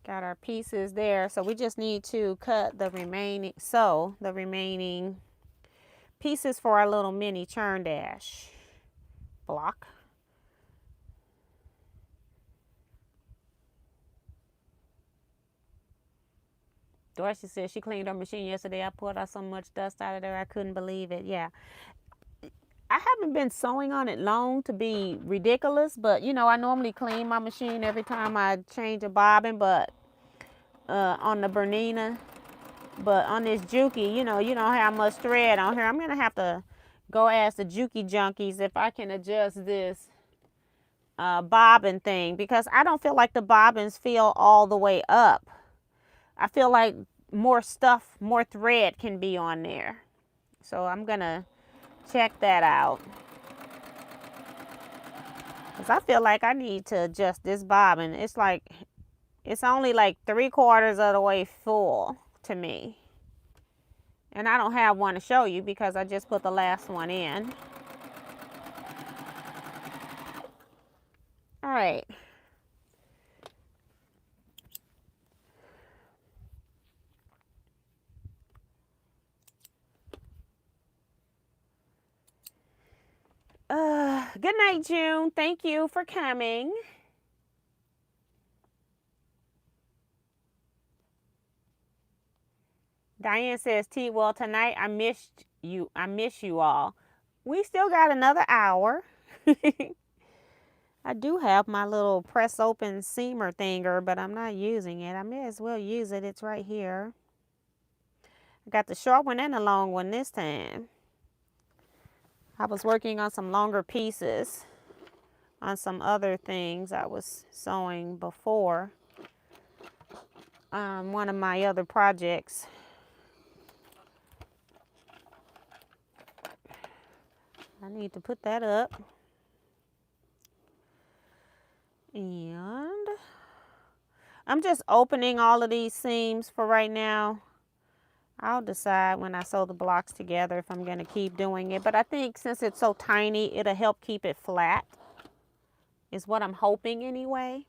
Got our pieces there. So we just need to cut the remaining pieces for our little mini churn dash block. Dorsey said she cleaned her machine yesterday. I pulled out so much dust out of there, I couldn't believe it. Yeah. I haven't been sewing on it long to be ridiculous, but you know, I normally clean my machine every time I change a bobbin, but on the Bernina. But on this Juki, you don't have much thread on here. I'm going to have to go ask the Juki junkies if I can adjust this bobbin thing, because I don't feel like the bobbins feel all the way up. I feel like more thread can be on there. So I'm going to check that out, because I feel like I need to adjust this bobbin. It's only like 3/4 of the way full to me. And I don't have one to show you because I just put the last one in. All right. Good night, June. Thank you for coming. Diane says, T, well, tonight I miss you all. We still got another hour. I do have my little press open seamer thinger, but I'm not using it. I may as well use it. It's right here. I got the short one and the long one this time. I was working on some longer pieces on some other things I was sewing before on one of my other projects. I need to put that up. And I'm just opening all of these seams for right now. I'll decide when I sew the blocks together if I'm going to keep doing it. But I think since it's so tiny, it'll help keep it flat, is what I'm hoping anyway.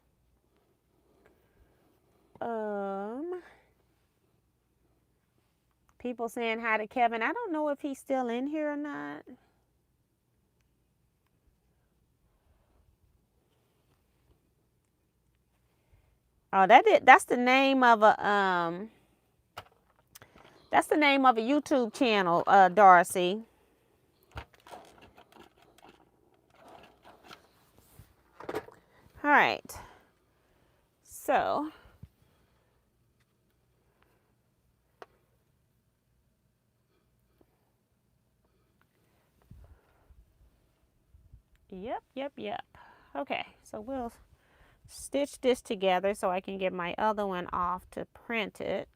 People saying hi to Kevin. I don't know if he's still in here or not. Oh, that's the name of a YouTube channel, Darcy. All right. So yep. Okay, so we'll stitch this together so I can get my other one off to press it.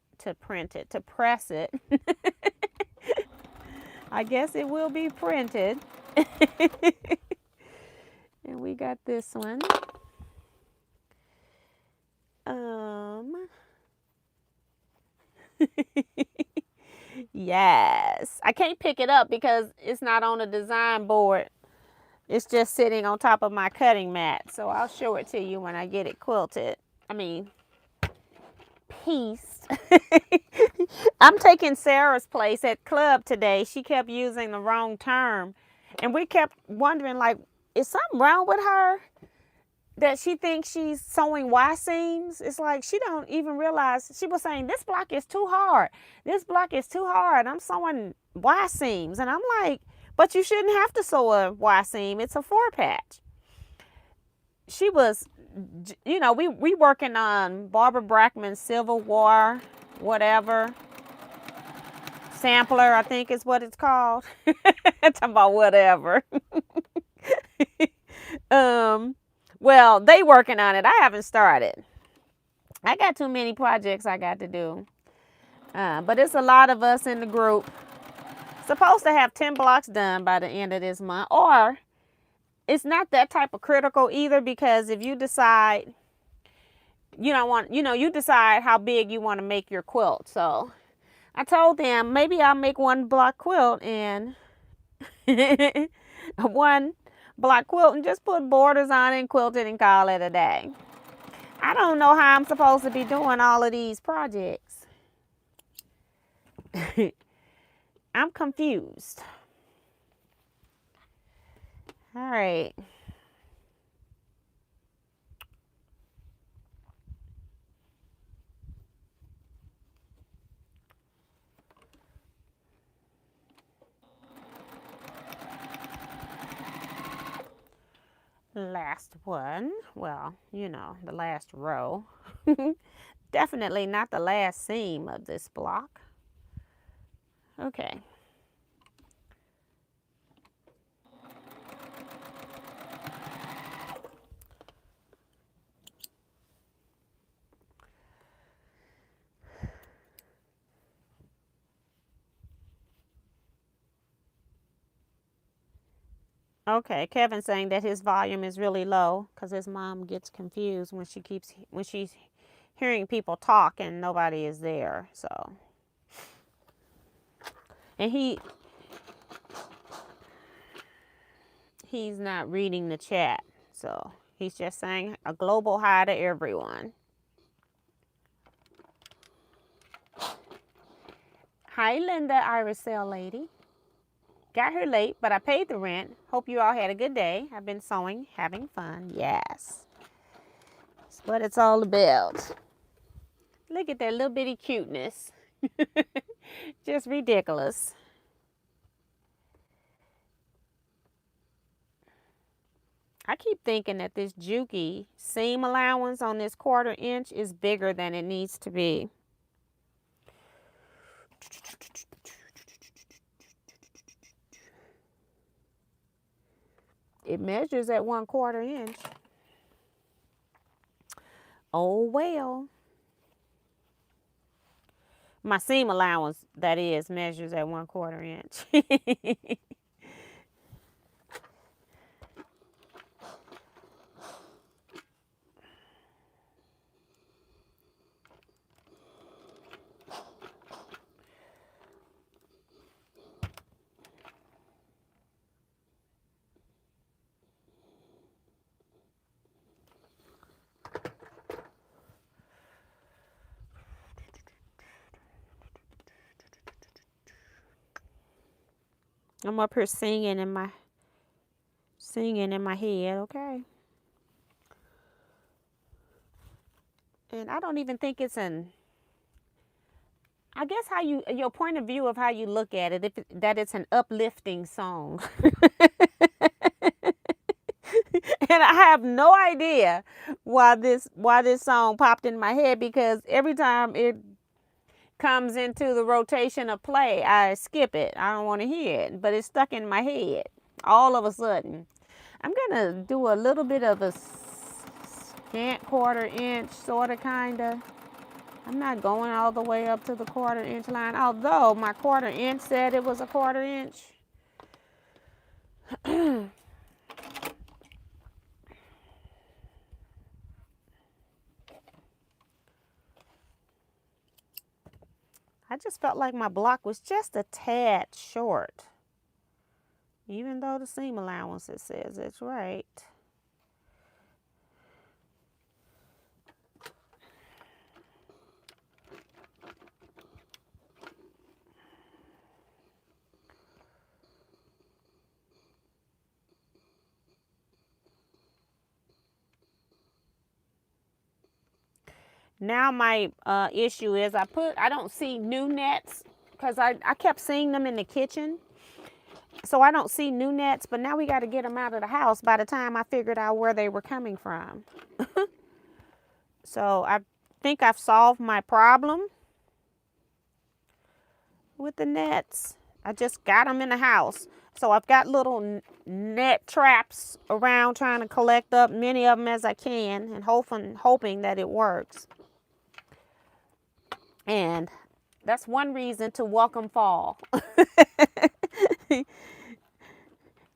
I guess it will be printed. And we got this one. Yes, I can't pick it up because it's not on the design board. It's just sitting on top of my cutting mat. So I'll show it to you when I get it quilted. Pieced. I'm taking Sarah's place at club today. She kept using the wrong term. And we kept wondering, like, is something wrong with her that she thinks she's sewing Y seams? It's like she don't even realize. She was saying, this block is too hard. This block is too hard. I'm sewing Y seams. And I'm like, but you shouldn't have to sew a Y seam. It's a 4-patch. She was, we working on Barbara Brackman's Civil War, whatever. Sampler, I think is what it's called. Talking about whatever. Well, they working on it. I haven't started. I got too many projects I got to do. But it's a lot of us in the group. Supposed to have 10 blocks done by the end of this month. Or it's not that type of critical either, because if you decide you decide how big you want to make your quilt. So I told them maybe I'll make 1 block quilt and one block quilting, just put borders on it and quilt it and call it a day. I don't know how I'm supposed to be doing all of these projects. I'm confused. All right. Last one. Well, you know, the last row. Definitely not the last seam of this block. Okay. Okay, Kevin's saying that his volume is really low because his mom gets confused when she's hearing people talk and nobody is there. So, and he's not reading the chat, so he's just saying a global hi to everyone. Hi, Linda, Iris Cell Lady. Got here late, but I paid the rent. Hope you all had a good day. I've been sewing, having fun. Yes. That's what it's all about. Look at that little bitty cuteness. Just ridiculous. I keep thinking that this Juki seam allowance on this 1/4 inch is bigger than it needs to be. It measures at 1/4 inch. Oh well. My seam allowance, that is, measures at 1/4 inch. I'm up here singing in my head, okay? And I don't even think it's I guess your point of view of how you look at it, that it's an uplifting song. And I have no idea why this song popped in my head, because every time it comes into the rotation of play, I skip it. I don't want to hear it, but it's stuck in my head all of a sudden. I'm gonna do a little bit of a scant 1/4 inch, sort of, kind of. I'm not going all the way up to the 1/4 inch line, although my 1/4 inch said it was a 1/4 inch. I just felt like my block was just a tad short, even though the seam allowance, it says it's right. Now my issue is I don't see new nets, because I kept seeing them in the kitchen. So I don't see new nets, but now we got to get them out of the house by the time I figured out where they were coming from. So I think I've solved my problem with the nets. I just got them in the house. So I've got little net traps around, trying to collect up many of them as I can, and hoping that it works. And that's one reason to welcome fall.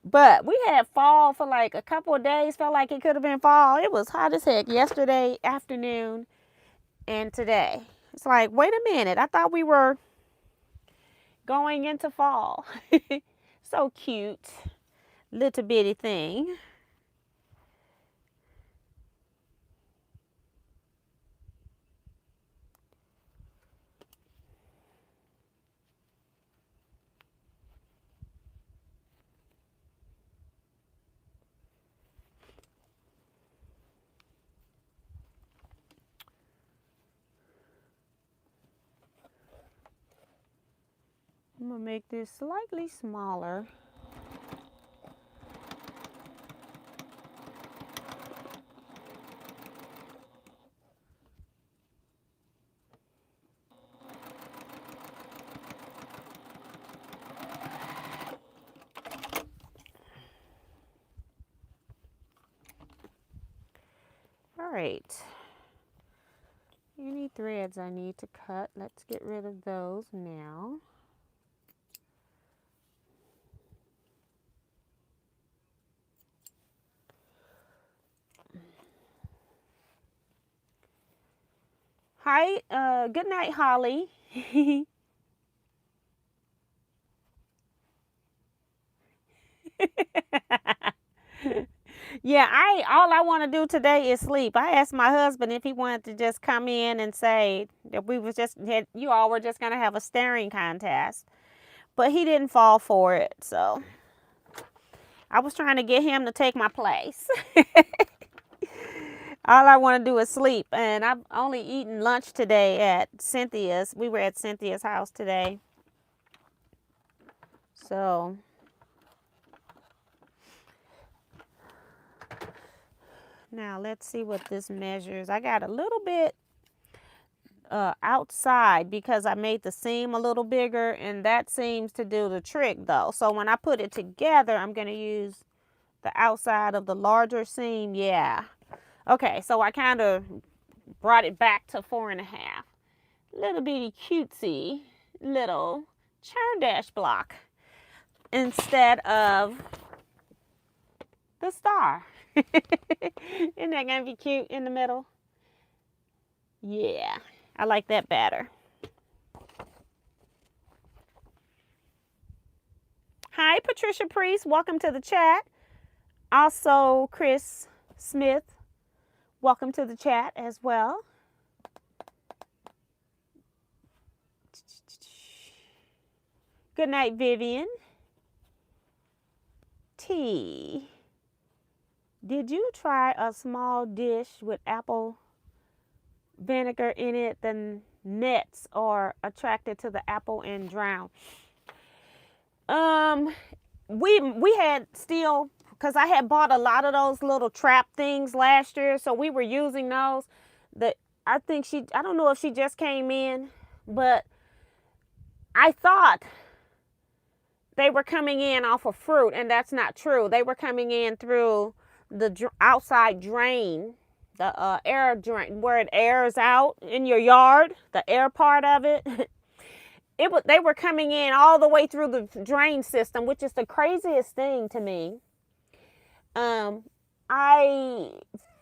But we had fall for like a couple of days. Felt like it could have been fall. It was hot as heck yesterday afternoon and today. It's like, wait a minute. I thought we were going into fall. So cute. little bitty thing. I'm gonna make this slightly smaller. All right. Any threads I need to cut, let's get rid of those now. Hi, good night, Holly. Yeah, all I want to do today is sleep. I asked my husband if he wanted to just come in and say that you all were just gonna have a staring contest, but he didn't fall for it. So I was trying to get him to take my place. All I want to do is sleep, and I've only eaten lunch today at Cynthia's. We were at Cynthia's house today, so. Now let's see what this measures. I got a little bit outside because I made the seam a little bigger, and that seems to do the trick though. So when I put it together, I'm going to use the outside of the larger seam. Yeah. Okay, so I kind of brought it back to 4.5. Little bitty cutesy little churn dash block instead of the star. Isn't that gonna be cute in the middle? Yeah, I like that better. Hi, Patricia Priest. Welcome to the chat. Also, Chris Smith. Welcome to the chat as well. Good night, Vivian. T. Did you try a small dish with apple vinegar in it? The nets are attracted to the apple and drown. We had still, because I had bought a lot of those little trap things last year, so we were using those. I don't know if she just came in, but I thought they were coming in off of fruit, and that's not true. They were coming in through the outside drain, the air drain, where it airs out in your yard, the air part of it. They were coming in all the way through the drain system, which is the craziest thing to me. I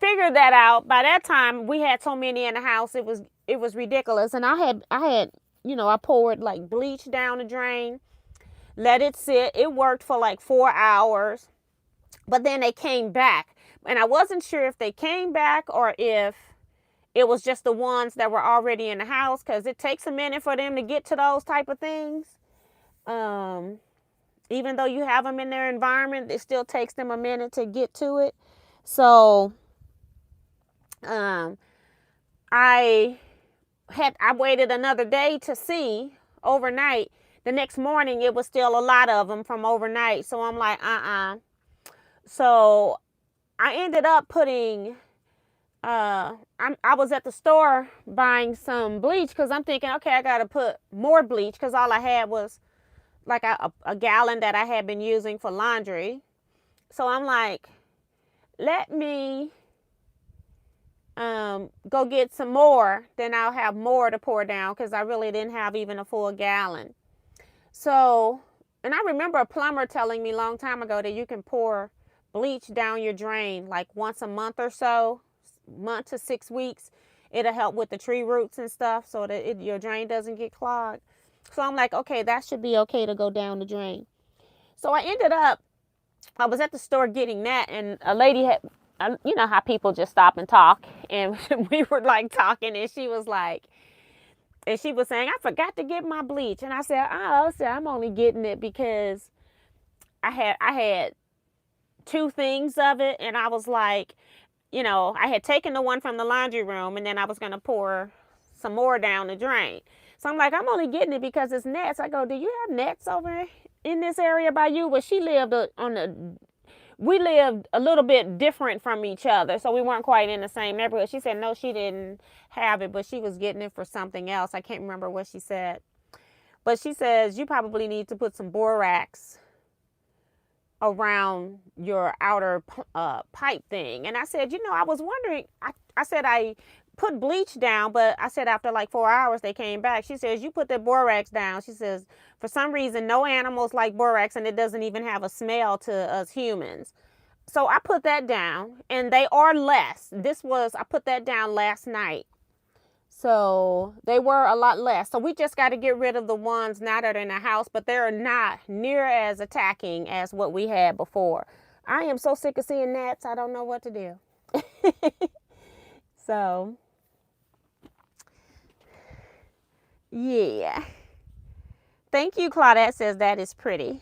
figured that out. By that time, we had so many in the house, it was ridiculous. And I had I poured like bleach down the drain, let it sit. It worked for like 4 hours, but then they came back, and I wasn't sure if they came back or if it was just the ones that were already in the house, because it takes a minute for them to get to those type of things. Even though you have them in their environment, it still takes them a minute to get to it. So I waited another day to see overnight. The next morning, it was still a lot of them from overnight. So I'm like, So I ended up putting, I was at the store buying some bleach, because I'm thinking, okay, I got to put more bleach, because all I had was like a gallon that I had been using for laundry. So I'm like, let me go get some more, then I'll have more to pour down, because I really didn't have even a full gallon. So, and I remember a plumber telling me a long time ago that you can pour bleach down your drain like once a month or so, month to 6 weeks. It'll help with the tree roots and stuff, so that your drain doesn't get clogged. So I'm like, okay, that should be okay to go down the drain. So I ended up I was at the store getting that, and a lady had, you know how people just stop and talk, and we were like talking, and she was like, and she was saying, I forgot to get my bleach, and I said, oh, so I'm only getting it because I had two things of it, and I was like, you know, I had taken the one from the laundry room, and then I was gonna pour some more down the drain. So I'm like, I'm only getting it because it's nets. I go, do you have nets over in this area by you? Well, she lived we lived a little bit different from each other, so we weren't quite in the same neighborhood. She said no, she didn't have it, but she was getting it for something else. I can't remember what she said. But she says you probably need to put some borax around your outer pipe thing. And I said, you know, I was wondering, I said I put bleach down, but I said after like 4 hours they came back. She says, you put that borax down. She says, for some reason, no animals like borax, and it doesn't even have a smell to us humans. So I put that down, and they are less. I put that down last night. So they were a lot less. So we just got to get rid of the ones now that are in the house, but they're not near as attacking as what we had before. I am so sick of seeing gnats. I don't know what to do. So, yeah. Thank you, Claudette says that is pretty.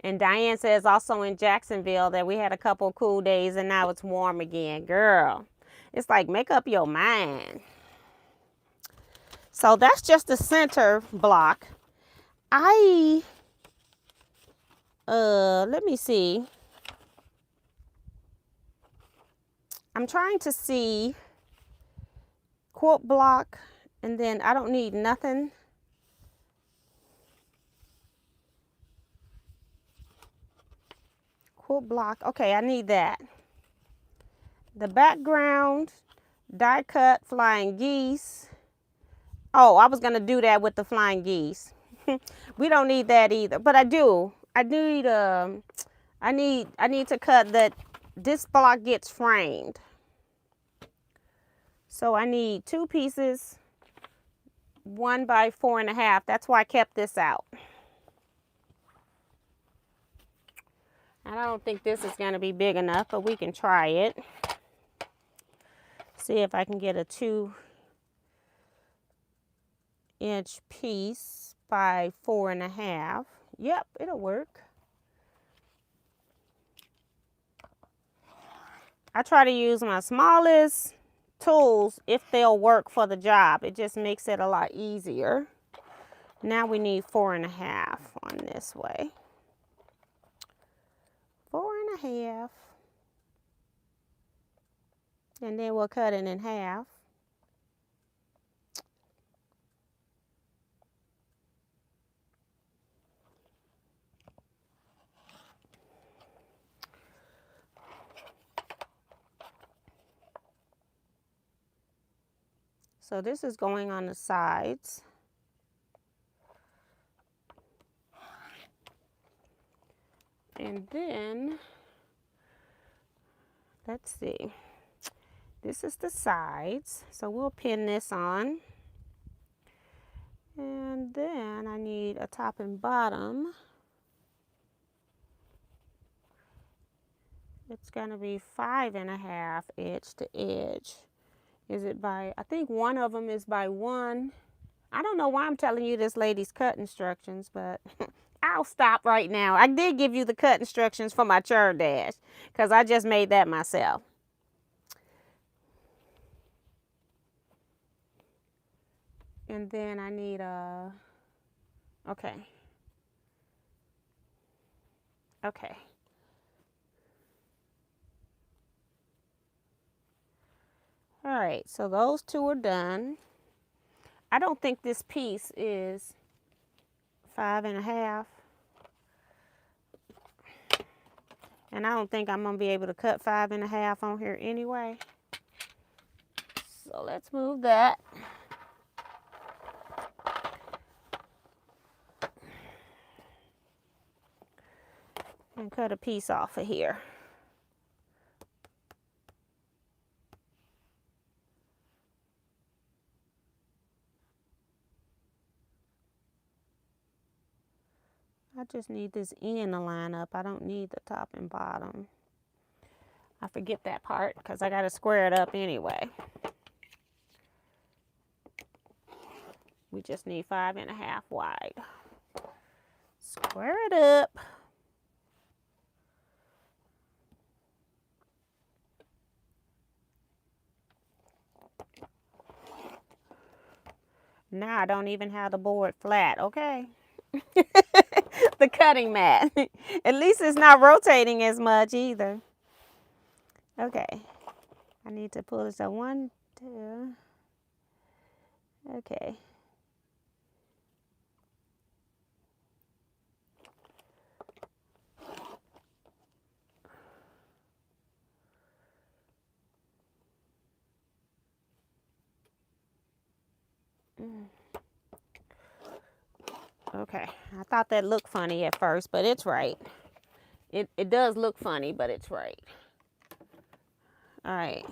And Diane says also in Jacksonville that we had a couple cool days and now it's warm again. Girl, it's like make up your mind. So that's just the center block. Let me see. I'm trying to see quilt block, and then I don't need nothing. Quilt block, okay, I need that. The background, die cut flying geese. Oh, I was gonna do that with the flying geese. We don't need that either, but I do. I need to cut that. This block gets framed, so I need 2 pieces, 1 by 4.5. That's why I kept this out. And I don't think this is going to be big enough, but we can try it. See if I can get a 2-inch piece by 4.5. Yep, it'll work. I try to use my smallest tools if they'll work for the job. It just makes it a lot easier. Now we need 4.5 on this way. 4.5. And then we'll cut it in half. So this is going on the sides. And then, let's see. This is the sides. So we'll pin this on. And then I need a top and bottom. It's gonna be 5.5 edge to edge. Is it by, I think one of them is by 1. I don't know why I'm telling you this lady's cut instructions, but I'll stop right now. I did give you the cut instructions for my churn dash because I just made that myself. And then I need a, okay. Okay. All right, so those 2 are done. I don't think this piece is 5.5. And I don't think I'm gonna be able to cut 5.5 on here anyway. So let's move that. And cut a piece off of here. I just need this end to line up. I don't need the top and bottom. I forget that part because I got to square it up anyway. We just need 5.5 wide. Square it up. Now I don't even have the board flat, okay? The cutting mat. At least it's not rotating as much either. Okay. I need to pull this up. 1, 2. Okay. Okay, I thought that looked funny at first, but it's right. It does look funny, but it's right. All right.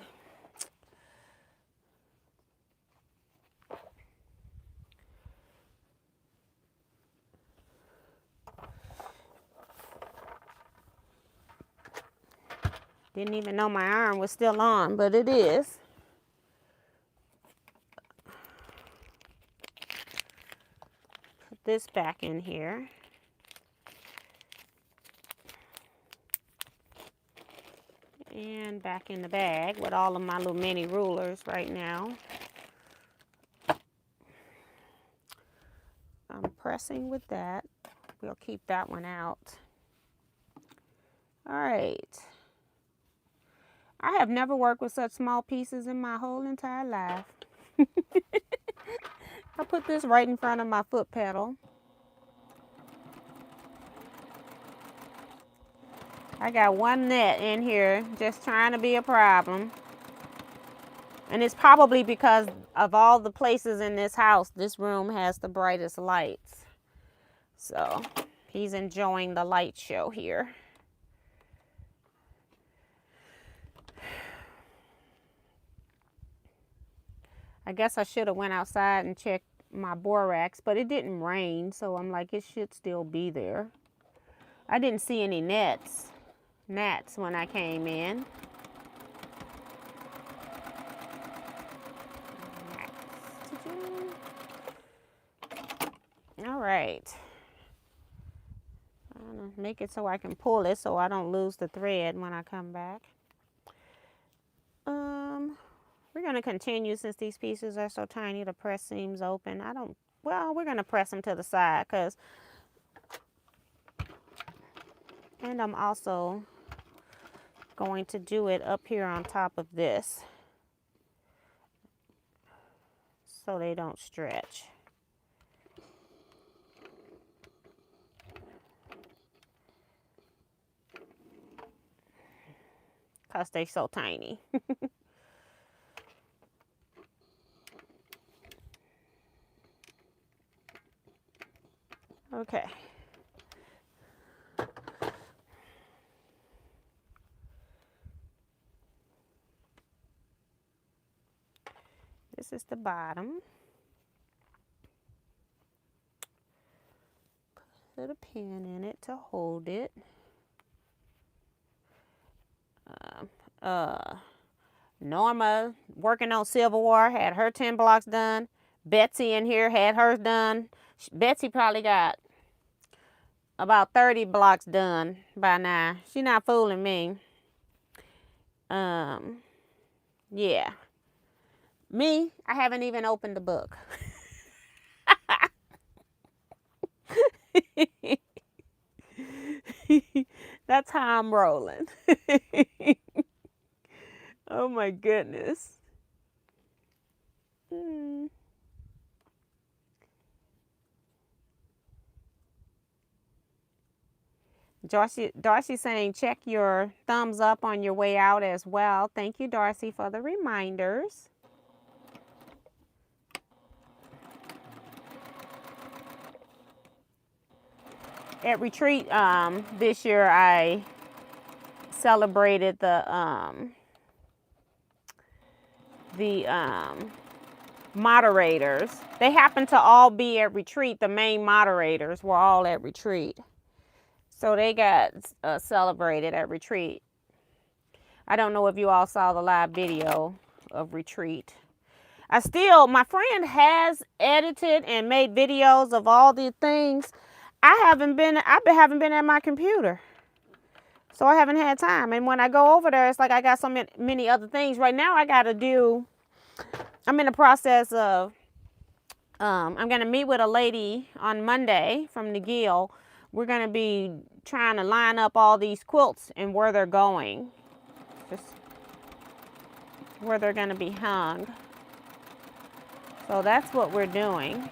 Didn't even know my iron was still on, but it is. Put this back in here. And back in the bag with all of my little mini rulers right now. I'm pressing with that. We'll keep that one out. All right. I have never worked with such small pieces in my whole entire life. I put this right in front of my foot pedal. I got one net in here just trying to be a problem. And it's probably because of all the places in this house, this room has the brightest lights. So he's enjoying the light show here. I guess I should have went outside and checked my borax, but it didn't rain, so I'm like, it should still be there. I didn't see any gnats when I came in. All right. I'm gonna make it so I can pull it so I don't lose the thread when I come back. We're gonna continue since these pieces are so tiny. The press seams open. We're gonna press them to the side and I'm also going to do it up here on top of this so they don't stretch. Because they're so tiny. Okay. This is the bottom. Put a pin in it to hold it. Norma, working on Civil War, had her 10 blocks done. Betsy in here had hers done. Betsy probably got about 30 blocks done by now. She not fooling me. Yeah. Me, I haven't even opened the book. That's how I'm rolling. Oh my goodness. Darcy saying check your thumbs up on your way out as well. Thank you, Darcy, for the reminders. At retreat this year, I celebrated the moderators. They happened to all be at retreat. The main moderators were all at retreat. So they got celebrated at retreat. I don't know if you all saw the live video of retreat. My friend has edited and made videos of all the things. I haven't been at my computer. So I haven't had time. And when I go over there, it's like I got so many other things. Right now I'm in the process of, I'm going to meet with a lady on Monday from McGill. We're going to be trying to line up all these quilts and where they're going. Just where they're going to be hung. So that's what we're doing.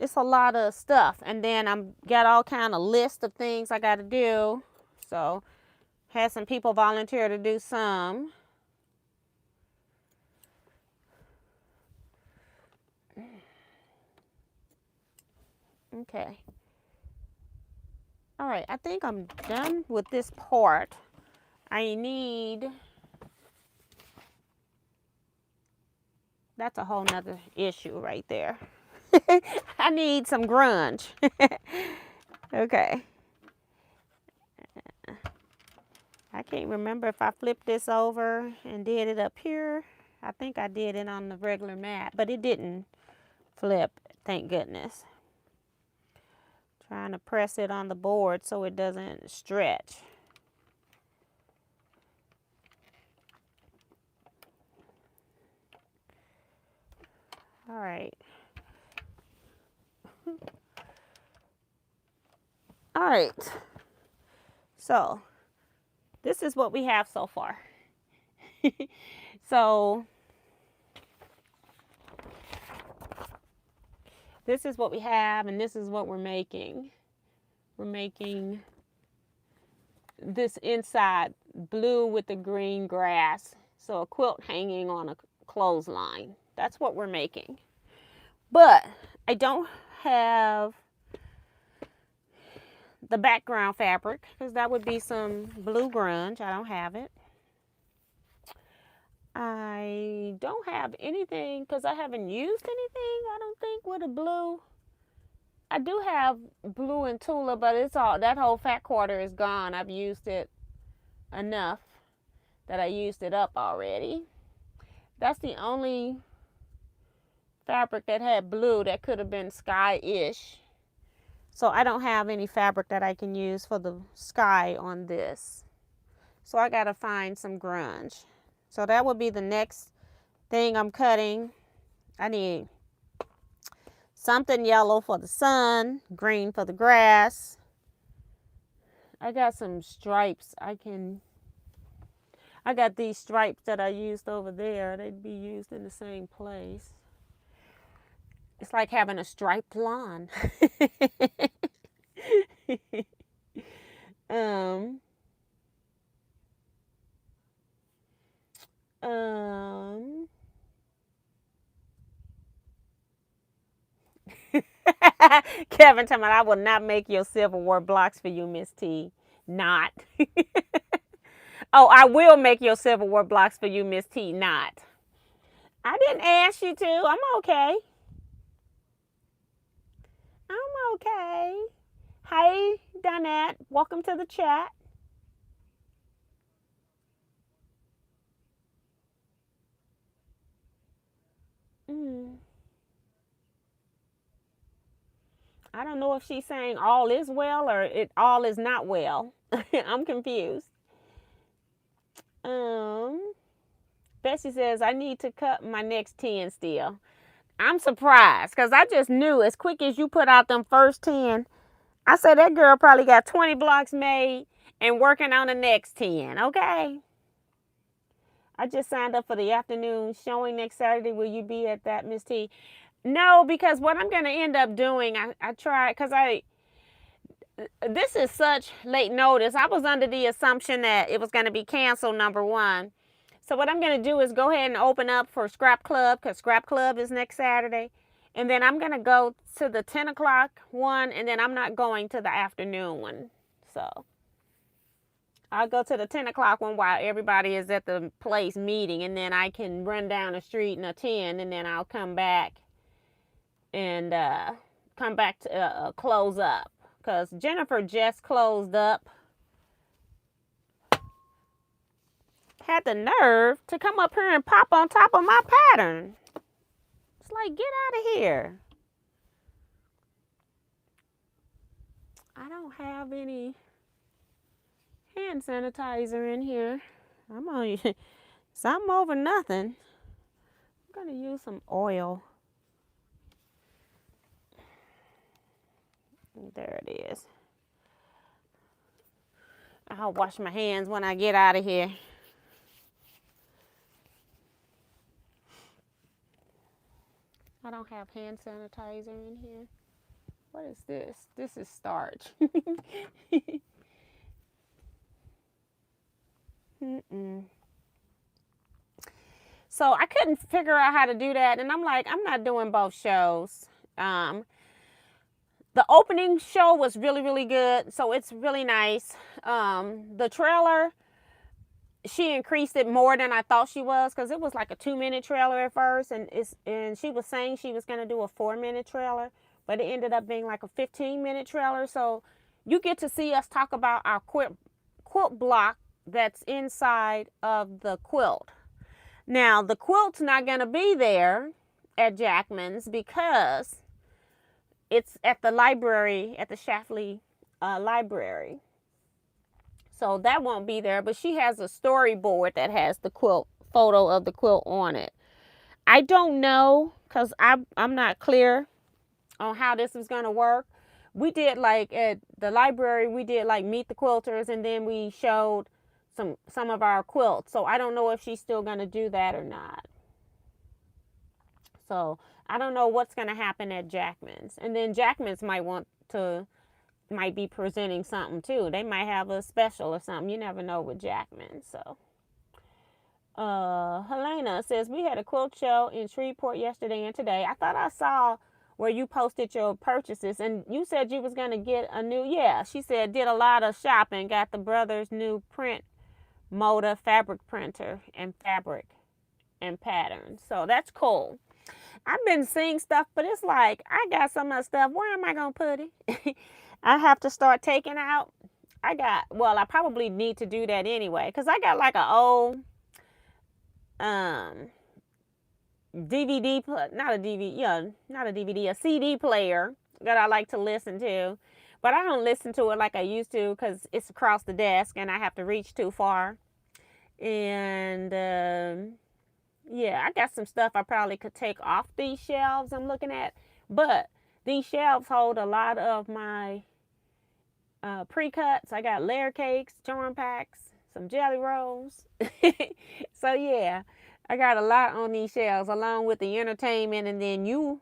It's a lot of stuff, and then I'm got all kind of list of things I got to do. So had some people volunteer to do some. Okay. All right, I think I'm done with this part. That's a whole nother issue right there. I need some grunge. Okay. I can't remember if I flipped this over and did it up here. I think I did it on the regular mat, but it didn't flip, thank goodness. Trying to press it on the board so it doesn't stretch. All right. All right. So this is what we have so far. So this is what we have, and this is what we're making. We're making this inside blue with the green grass. So a quilt hanging on a clothesline. That's what we're making. But I don't have the background fabric because that would be some blue grunge. I don't have it. I don't have anything because I haven't used anything, I don't think, with a blue. I do have blue and Tula, but it's all, that whole fat quarter is gone. I've used it enough that I used it up already. That's the only fabric that had blue that could have been sky-ish. So I don't have any fabric that I can use for the sky on this. So I gotta find some grunge. So that would be the next thing I'm cutting. I need something yellow for the sun, green for the grass. I got some stripes. I got these stripes that I used over there. They'd be used in the same place. It's like having a striped lawn. Kevin telling me I will not make your silverware blocks for you, Miss T. Not. Oh, I will make your silverware blocks for you, Miss T. Not. I didn't ask you to. I'm okay. I'm okay. Hey, Donette. Welcome to the chat. I don't know if she's saying all is well or all is not well. I'm confused. Bessie says, I need to cut my next 10 still. I'm surprised because I just knew as quick as you put out them first 10, I said that girl probably got 20 blocks made and working on the next 10, okay? I just signed up for the afternoon showing next Saturday. Will you be at that, Miss T? No, because what I'm going to end up doing, I tried, because this is such late notice. I was under the assumption that it was going to be canceled, number one. So what I'm going to do is go ahead and open up for Scrap Club, because Scrap Club is next Saturday. And then I'm going to go to the 10 o'clock one, and then I'm not going to the afternoon one. So I'll go to the 10 o'clock one while everybody is at the place meeting, and then I can run down the street and attend, and then I'll come back and come back to close up. Because Jennifer just closed up. Had the nerve to come up here and pop on top of my pattern. It's like, get out of here. I don't have any hand sanitizer in here. I'm on something over nothing. I'm gonna use some oil. There it is. I'll wash my hands when I get out of here. I don't have hand sanitizer in here. What is this? This is starch. So I couldn't figure out how to do that. And I'm like, I'm not doing both shows. The opening show was really, really good. So it's really nice. The trailer, she increased it more than I thought she was, because it was like a 2-minute trailer at first. And she was saying she was going to do a 4-minute trailer. But it ended up being like a 15-minute trailer. So you get to see us talk about our quilt block that's inside of the quilt. Now, the quilt's not going to be there at Jackman's because it's at the library, at the Shafley library. So that won't be there, but she has a storyboard that has the quilt, photo of the quilt on it. I don't know, because I'm not clear on how this is going to work. We did like at the library, we did like meet the quilters, and then we showed some of our quilts. So I don't know if she's still going to do that or not. So I don't know what's going to happen at Jackman's. And then Jackman's might be presenting something too. They might have a special or something. You never know with Jackman's. So Helena says, we had a quilt show in Shreveport yesterday and today. I thought I saw where you posted your purchases, and you said you was going to get a new, she said, did a lot of shopping, got the brother's new print Moda fabric printer and fabric and patterns. So that's cool. I've been seeing stuff, but it's like, I got some of the stuff. Where am I going to put it? I have to start taking out. I probably need to do that anyway, because I got like an old a CD player that I like to listen to. But I don't listen to it like I used to, because it's across the desk and I have to reach too far. And I got some stuff I probably could take off these shelves I'm looking at. But these shelves hold a lot of my pre-cuts. I got layer cakes, charm packs, some jelly rolls. So yeah, I got a lot on these shelves, along with the entertainment, and then you.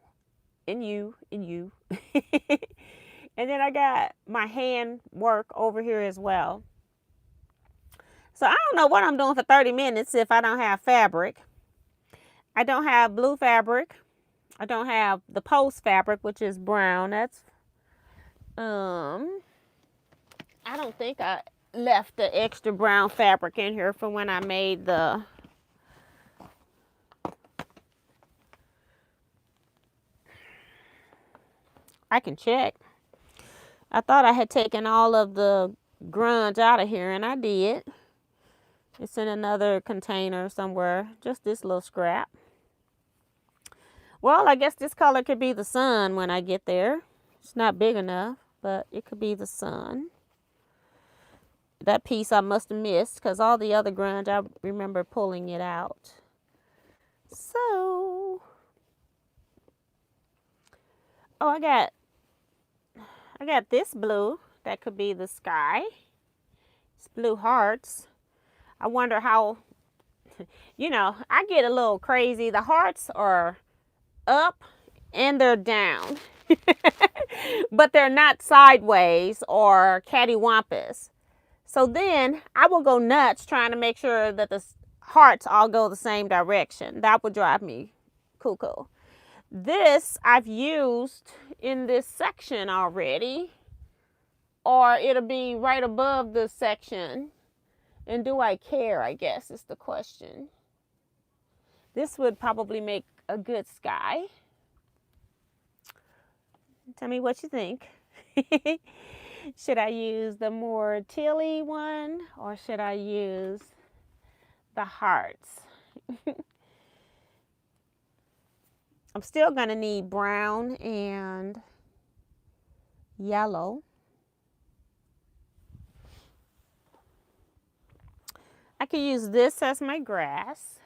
And then I got my hand work over here as well. So I don't know what I'm doing for 30 minutes if I don't have fabric. I don't have blue fabric. I don't have the post fabric, which is brown. That's, I don't think I left the extra brown fabric in here for when I made the, I can check. I thought I had taken all of the grunge out of here, and I did. It's in another container somewhere, just this little scrap. Well, I guess this color could be the sun when I get there. It's not big enough, but it could be the sun. That piece I must have missed, because all the other grunge, I remember pulling it out. So, oh, I got this blue. That could be the sky. It's blue hearts. I wonder how, I get a little crazy. The hearts are up and they're down. But they're not sideways or cattywampus. So then I will go nuts trying to make sure that the hearts all go the same direction. That would drive me cuckoo. This I've used in this section already, or it'll be right above this section. And do I care, I guess, is the question. This would probably make a good sky. Tell me what you think. Should I use the more tealy one or should I use the hearts? I'm still going to need brown and yellow. I could use this as my grass.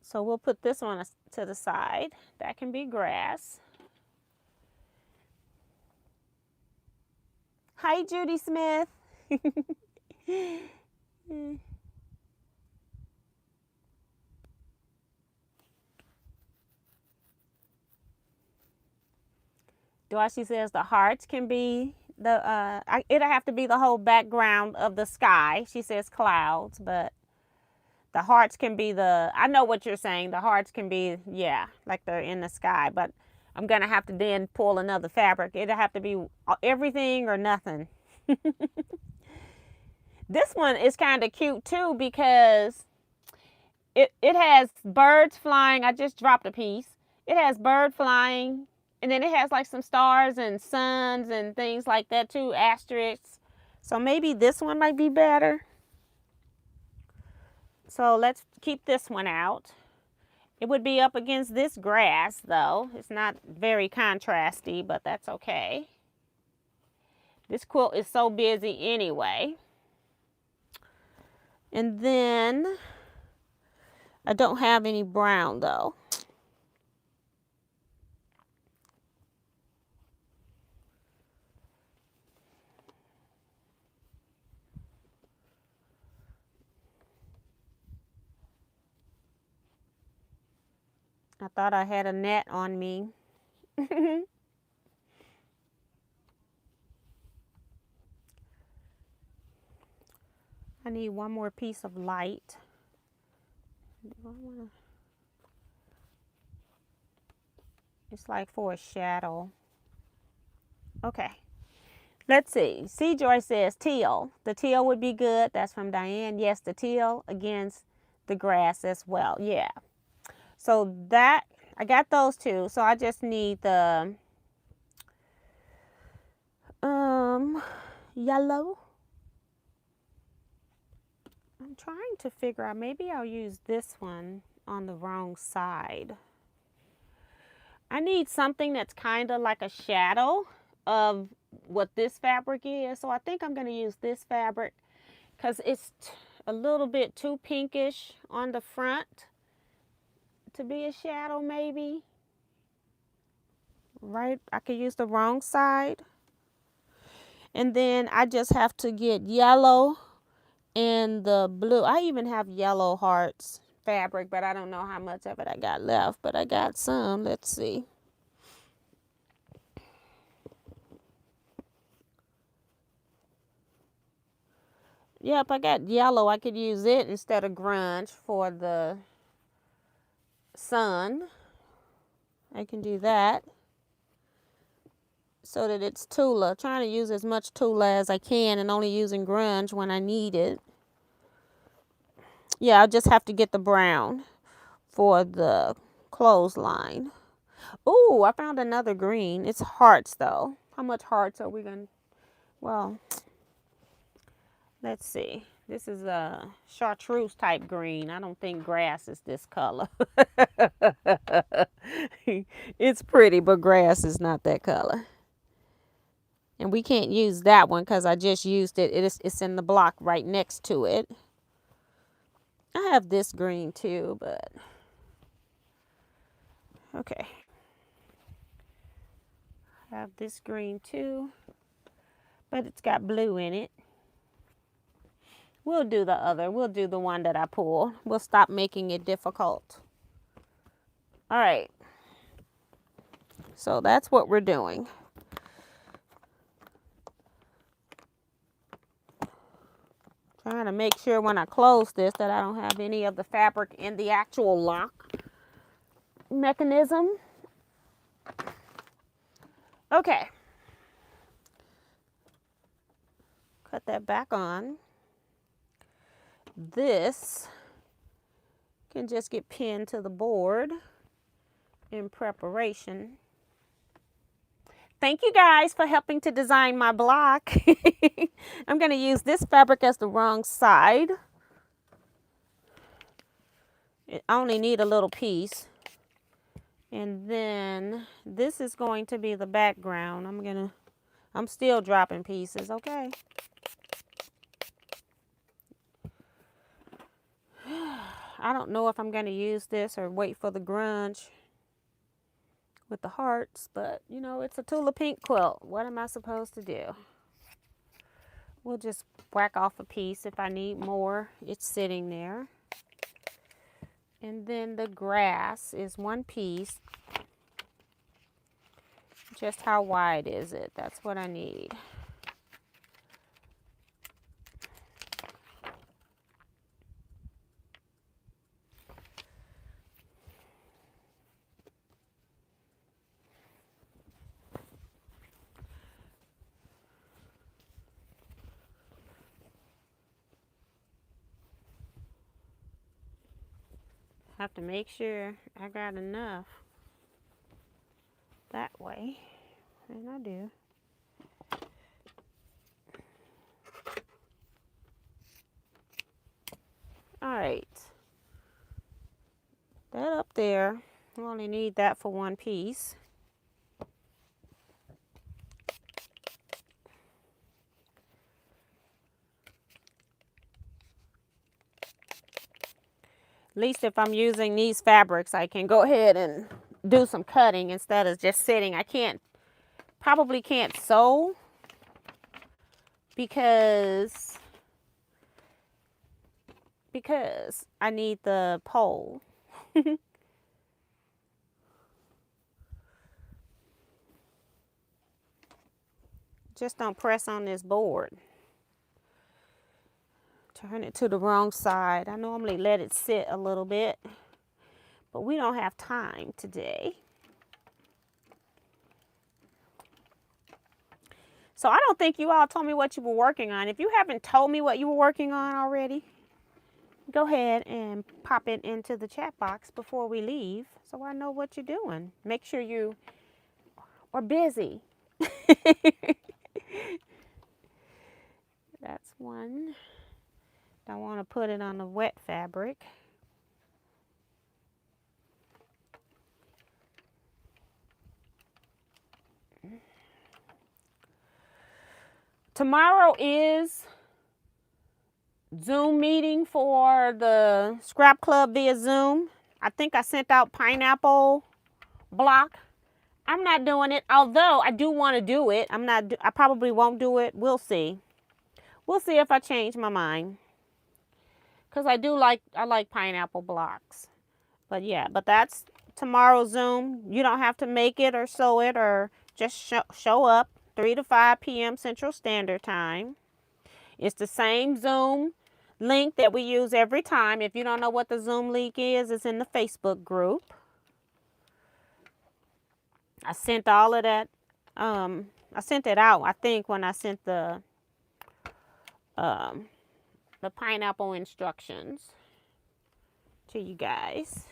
So we'll put this one to the side. That can be grass. Hi, Judy Smith. Darcy says the hearts can be the, it'll have to be the whole background of the sky. She says clouds, but the hearts can be the, I know what you're saying. The hearts can be, yeah, like they're in the sky, but I'm going to have to then pull another fabric. It'll have to be everything or nothing. This one is kind of cute too because it has birds flying. I just dropped a piece. It has bird flying, and then it has like some stars and suns and things like that too, asterisks. So maybe this one might be better. So let's keep this one out. It would be up against this grass though. It's not very contrasty, but that's okay. This quilt is so busy anyway. And then I don't have any brown though. I thought I had a net on me. I need one more piece of light. It's like for a shadow. Okay. Let's see. C. Joy says teal. The teal would be good. That's from Diane. Yes, the teal against the grass as well. Yeah. So that, I got those two. So I just need the yellow. I'm trying to figure out, maybe I'll use this one on the wrong side. I need something that's kind of like a shadow of what this fabric is. So I think I'm going to use this fabric because it's a little bit too pinkish on the front to be a shadow maybe. Right, I could use the wrong side. And then I just have to get yellow and the blue. I even have yellow hearts fabric, but I don't know how much of it I got left, but I got some. Let's see. Yep, I got yellow. I could use it instead of grunge for the sun. I can do that so that it's Tula. Trying to use as much Tula as I can and only using grunge when I need it. Yeah, I'll just have to get the brown for the clothesline. Ooh, I found another green. It's hearts though. How much hearts are we going to? Well, let's see. This is a chartreuse type green. I don't think grass is this color. It's pretty, but grass is not that color. And we can't use that one because I just used it. It's in the block right next to it. I have this green too, but okay. I have this green too, but it's got blue in it. We'll do the other. We'll do the one that I pulled. We'll stop making it difficult. All right. So that's what we're doing. Trying to make sure when I close this that I don't have any of the fabric in the actual lock mechanism. Okay. Cut that back on. This can just get pinned to the board in preparation. thank you guys for helping to design my block. I'm going to use this fabric as the wrong side. I only need a little piece. And then this is going to be the background. I'm still dropping pieces, okay? I don't know if I'm going to use this or wait for the grunge with the hearts, but you know, it's a Tula Pink quilt. What am I supposed to do? We'll just whack off a piece if I need more. It's sitting there. And then the grass is one piece. Just how wide is it? That's what I need. Have to make sure I got enough that way, and I do. All right, that up there, we only need that for one piece. At least if I'm using these fabrics, I can go ahead and do some cutting instead of just sitting. Probably can't sew because I need the pole. Just don't press on this board. Turn it to the wrong side. I normally let it sit a little bit, but we don't have time today. So I don't think you all told me what you were working on. If you haven't told me what you were working on already, go ahead and pop it into the chat box before we leave so I know what you're doing. Make sure you are busy. That's one. I want to put it on the wet fabric. Tomorrow is Zoom meeting for the Scrap Club via Zoom. I think I sent out pineapple block. I'm not doing it, although I do want to do it. I probably won't do it. We'll see. We'll see if I change my mind. Because I like pineapple blocks. But yeah, but that's tomorrow's Zoom. You don't have to make it or sew it or just show up 3 to 5 p.m. Central Standard Time. It's the same Zoom link that we use every time. If you don't know what the Zoom link is, it's in the Facebook group. I sent all of that. I sent it out, I think, when I sent the pineapple instructions to you guys.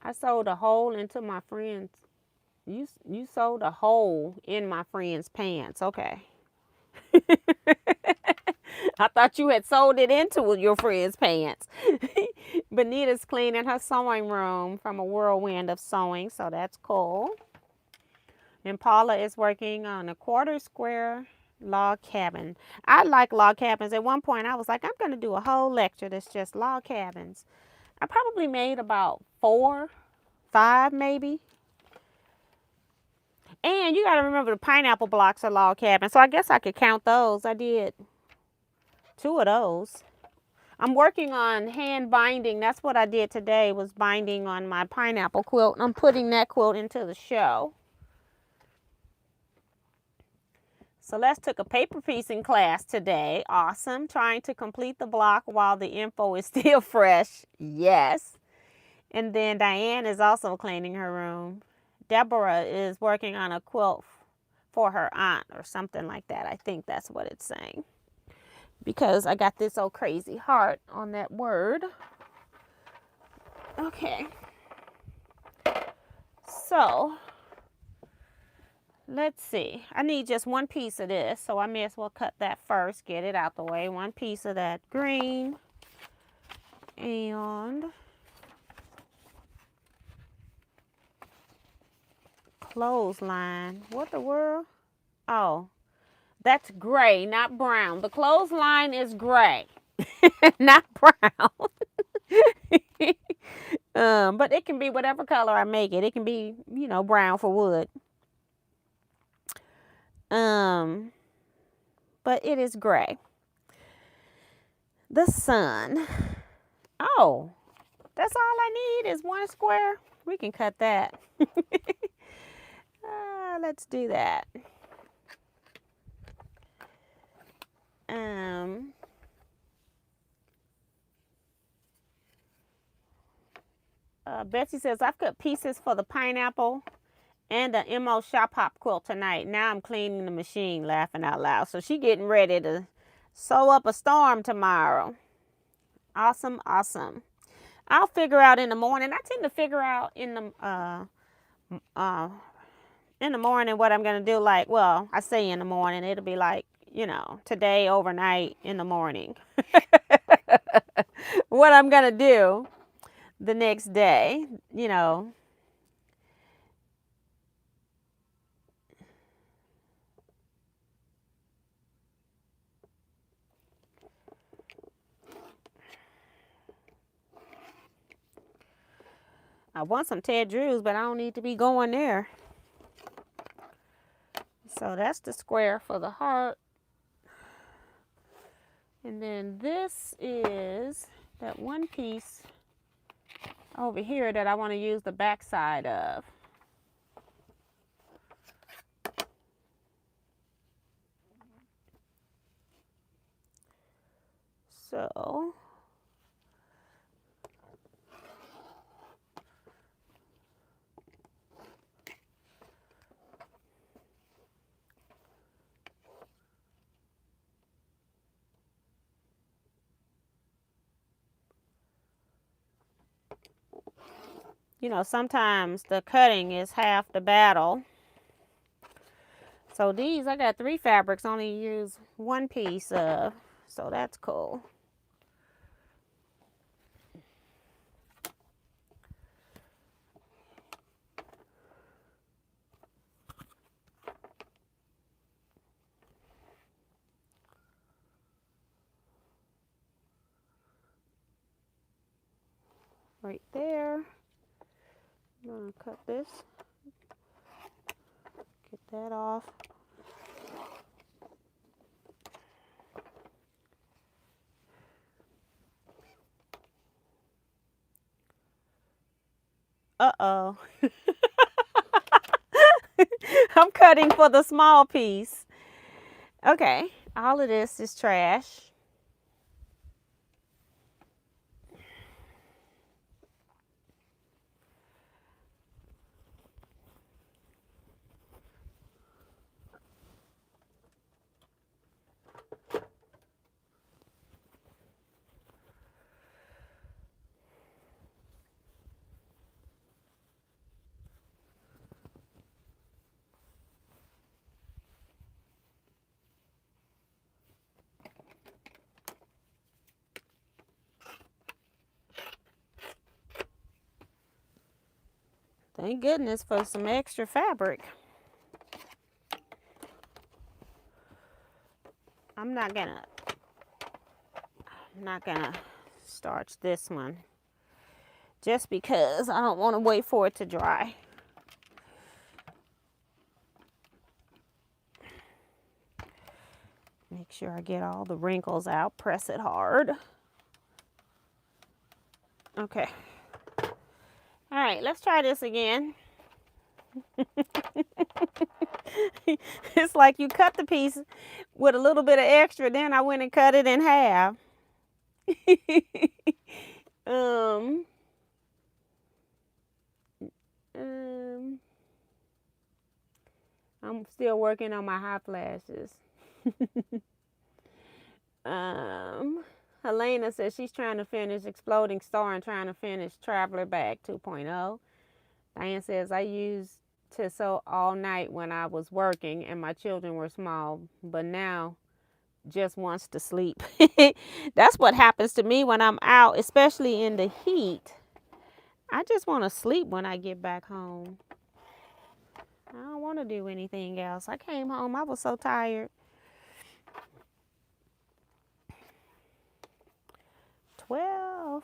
I sewed a hole into my friend's. You sewed a hole in my friend's pants. Okay. I thought you had sewed it into your friend's pants. Benita's cleaning her sewing room from a whirlwind of sewing, so that's cool. And Paula is working on a 1/4 square log cabin. I like log cabins. At one point, I was like, I'm going to do a whole lecture that's just log cabins. I probably made about 4, 5 maybe. And you got to remember the pineapple blocks are log cabins, so I guess I could count those. I did 2 of those. I'm working on hand binding. That's what I did today, was binding on my pineapple quilt. I'm putting that quilt into the show. Celeste took a paper piecing class today. Awesome. Trying to complete the block while the info is still fresh. Yes. And then Diane is also cleaning her room. Deborah is working on a quilt for her aunt or something like that. I think that's what it's saying. Because I got this old crazy heart on that word. Okay. So, let's see. I need just one piece of this, so I may as well cut that first, get it out the way. One piece of that green. And clothesline. What the world? Oh, that's gray, not brown. The clothesline is gray, not brown. But it can be whatever color I make it. It can be, you know, brown for wood. But it is gray. The sun. Oh, that's all I need is one square. We can cut that. Let's do that. Betsy says, I've cut pieces for the pineapple and the MO shop hop quilt tonight. Now I'm cleaning the machine, laughing out loud. So she getting ready to sew up a storm tomorrow. Awesome, awesome. I'll figure out in the morning. I tend to figure out in the morning what I'm going to do. Like, well, I say in the morning. It'll be like, you know, today, overnight, in the morning. What I'm going to do the next day, you know. I want some Ted Drews, but I don't need to be going there. So that's the square for the heart. And then this is that one piece over here that I want to use the back side of. So you know, sometimes the cutting is half the battle. So these, I got 3 fabrics, only use one piece of, so that's cool. Right there. I'm gonna cut this. Get that off. Uh-oh. I'm cutting for the small piece. Okay, all of this is trash. Thank goodness for some extra fabric. I'm not gonna starch this one just because I don't want to wait for it to dry. Make sure I get all the wrinkles out. Press it hard. Okay. All right, let's try this again. It's like you cut the piece with a little bit of extra, then I went and cut it in half. I'm I'm still working on my hot flashes. Helena says she's trying to finish Exploding Star and trying to finish Traveler Bag 2.0. Diane says I used to sew all night when I was working and my children were small, but now just wants to sleep. That's what happens to me when I'm out, especially in the heat. I just want to sleep when I get back home. I don't want to do anything else. I came home, I was so tired. 12.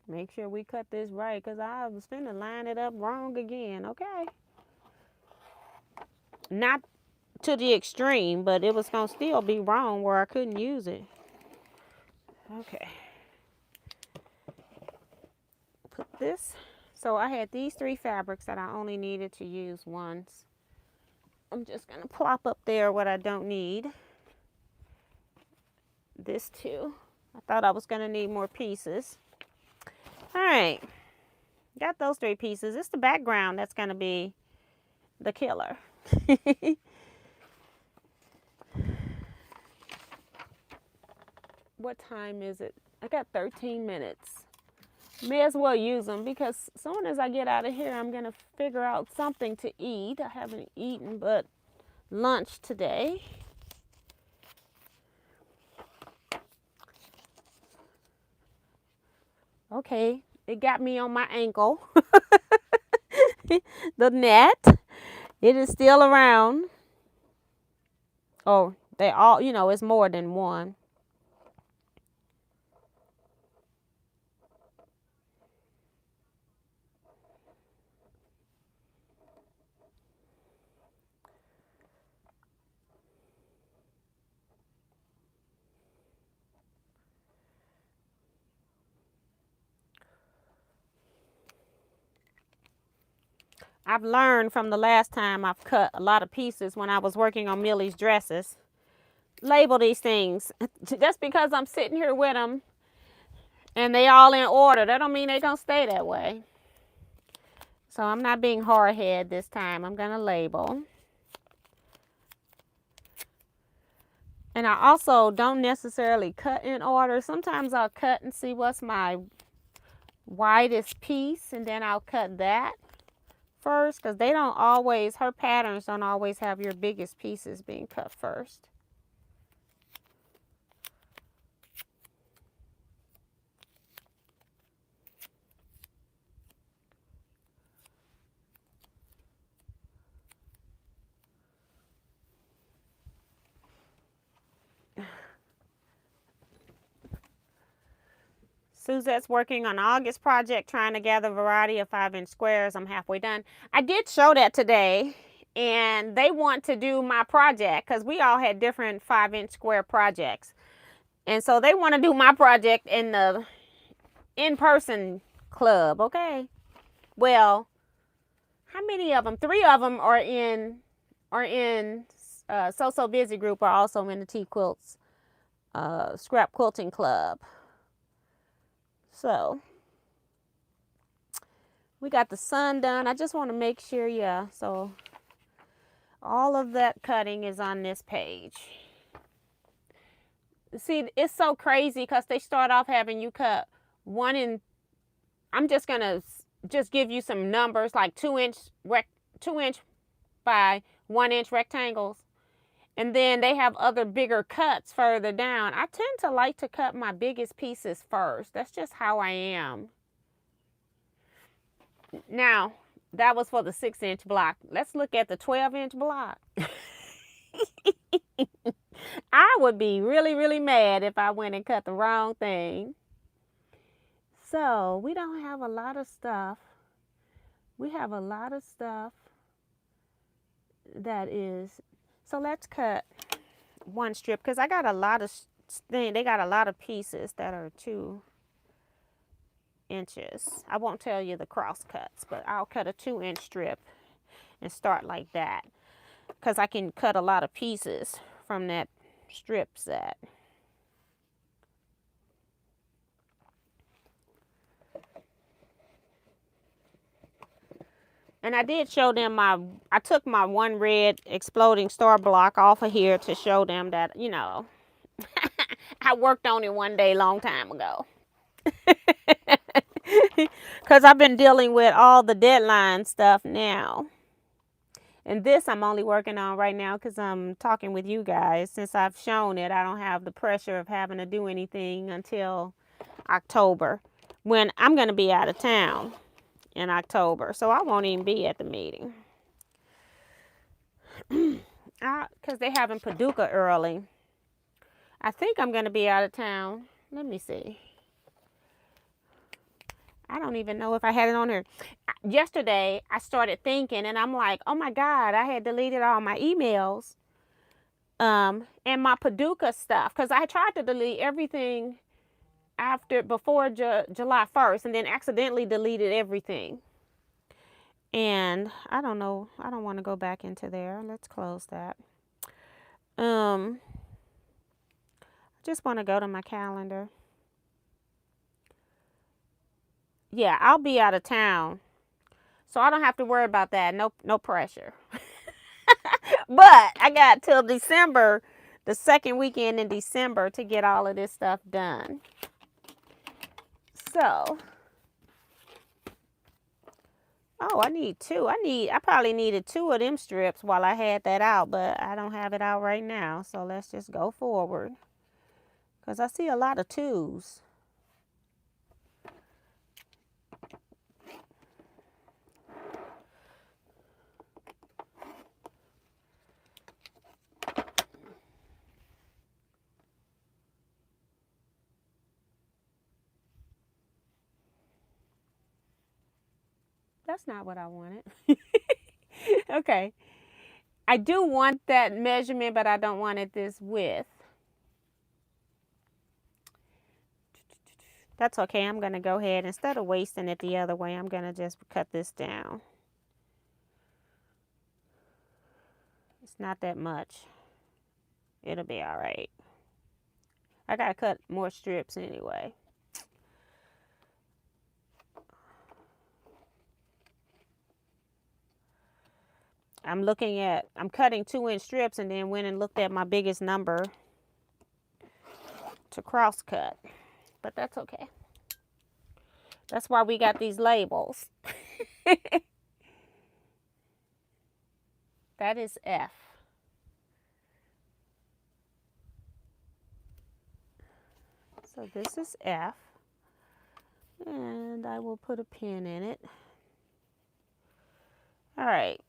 Make sure we cut this right, because I was finna line it up wrong again, okay? Not to the extreme, but it was gonna still be wrong where I couldn't use it. Okay. Put this. So I had these 3 fabrics that I only needed to use once. I'm just gonna plop up there what I don't need. This too. I thought I was gonna need more pieces. All right, got those 3 pieces. It's the background that's gonna be the killer. What time is it? I got 13 minutes. May as well use them, because as soon as I get out of here, I'm gonna figure out something to eat. I haven't eaten but lunch today. Okay, it got me on my ankle. The net, it is still around. Oh, they all, you know, it's more than one. I've learned from the last time I've cut a lot of pieces when I was working on Millie's dresses. Label these things. Just because I'm sitting here with them and they all in order, that don't mean they're going to stay that way. So I'm not being hard-headed this time. I'm going to label. And I also don't necessarily cut in order. Sometimes I'll cut and see what's my widest piece, and then I'll cut that first, because they don't always, her patterns don't always have your biggest pieces being cut first. Suzette's working on August project, trying to gather a variety of 5-inch squares. I'm halfway done. I did show that today, and they want to do my project, because we all had different 5-inch square projects. And so they want to do my project in the in-person club, okay? Well, how many of them? 3 of them are in So Busy group, are also in the Teaquilts scrap quilting club. So we got the sun done. I just want to make sure, yeah, so all of that cutting is on this page. See, it's so crazy because they start off having you cut 1 in, I'm just going to just give you some numbers, like 2-inch by 1-inch rectangles. And then they have other bigger cuts further down. I tend to like to cut my biggest pieces first. That's just how I am. Now, that was for the 6-inch block. Let's look at the 12-inch block. I would be really, really mad if I went and cut the wrong thing. So we don't have a lot of stuff. We have a lot of stuff that is, so let's cut 1 strip, because I got a lot of they got a lot of pieces that are 2 inches. I won't tell you the cross cuts, but I'll cut a 2-inch strip and start like that, because I can cut a lot of pieces from that strip set. And I did show them I took my one red exploding star block off of here to show them that, you know, I worked on it one day long time ago. Because I've been dealing with all the deadline stuff now. And this I'm only working on right now because I'm talking with you guys. Since I've shown it, I don't have the pressure of having to do anything until October, when I'm going to be out of town in October. So I won't even be at the meeting. Because they're having Paducah early. I think I'm going to be out of town. Let me see. I don't even know if I had it on here. Yesterday, I started thinking, and I'm like, oh my God, I had deleted all my emails and my Paducah stuff. Because I tried to delete everything before July 1st, and then accidentally deleted everything. And I don't know. I don't want to go back into there. Let's close that. I just want to go to my calendar. Yeah, I'll be out of town, so I don't have to worry about that. No pressure. But I got till December, the second weekend in December, to get all of this stuff done. So, oh, I need two. I probably needed 2 of them strips while I had that out, but I don't have it out right now. So let's just go forward, because I see a lot of 2s. That's not what I wanted. Okay. I do want that measurement, but I don't want it this width. That's okay. I'm going to go ahead. Instead of wasting it the other way, I'm going to just cut this down. It's not that much. It'll be all right. I got to cut more strips anyway. I'm cutting 2-inch strips and then went and looked at my biggest number to cross cut. But that's okay. That's why we got these labels. That is F. So this is F. And I will put a pin in it. All right.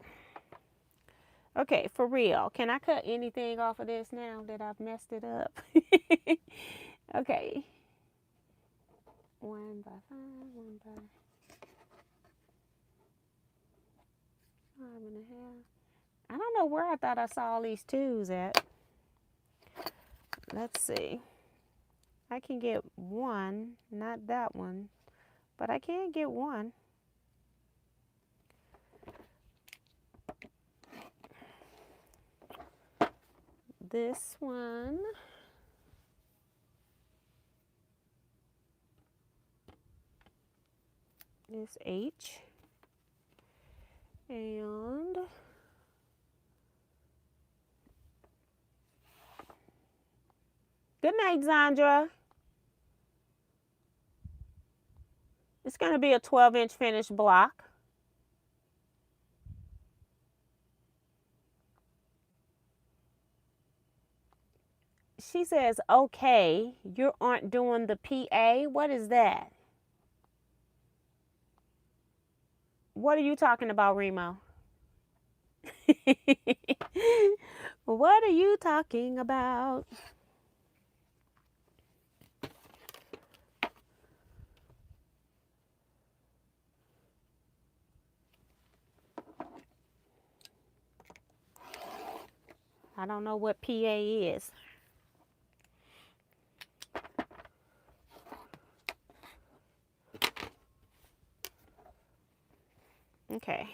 Okay, for real. Can I cut anything off of this now that I've messed it up? Okay. 1 by 5, 1 by 5.5. I don't know where I thought I saw all these 2s at. Let's see. I can get 1, not that one, but I can get 1. This one is H. And good night, Zandra. It's going to be a 12-inch finished block. She says, okay, you aren't doing the PA. What is that? What are you talking about, Remo? What are you talking about? I don't know what PA is. Okay.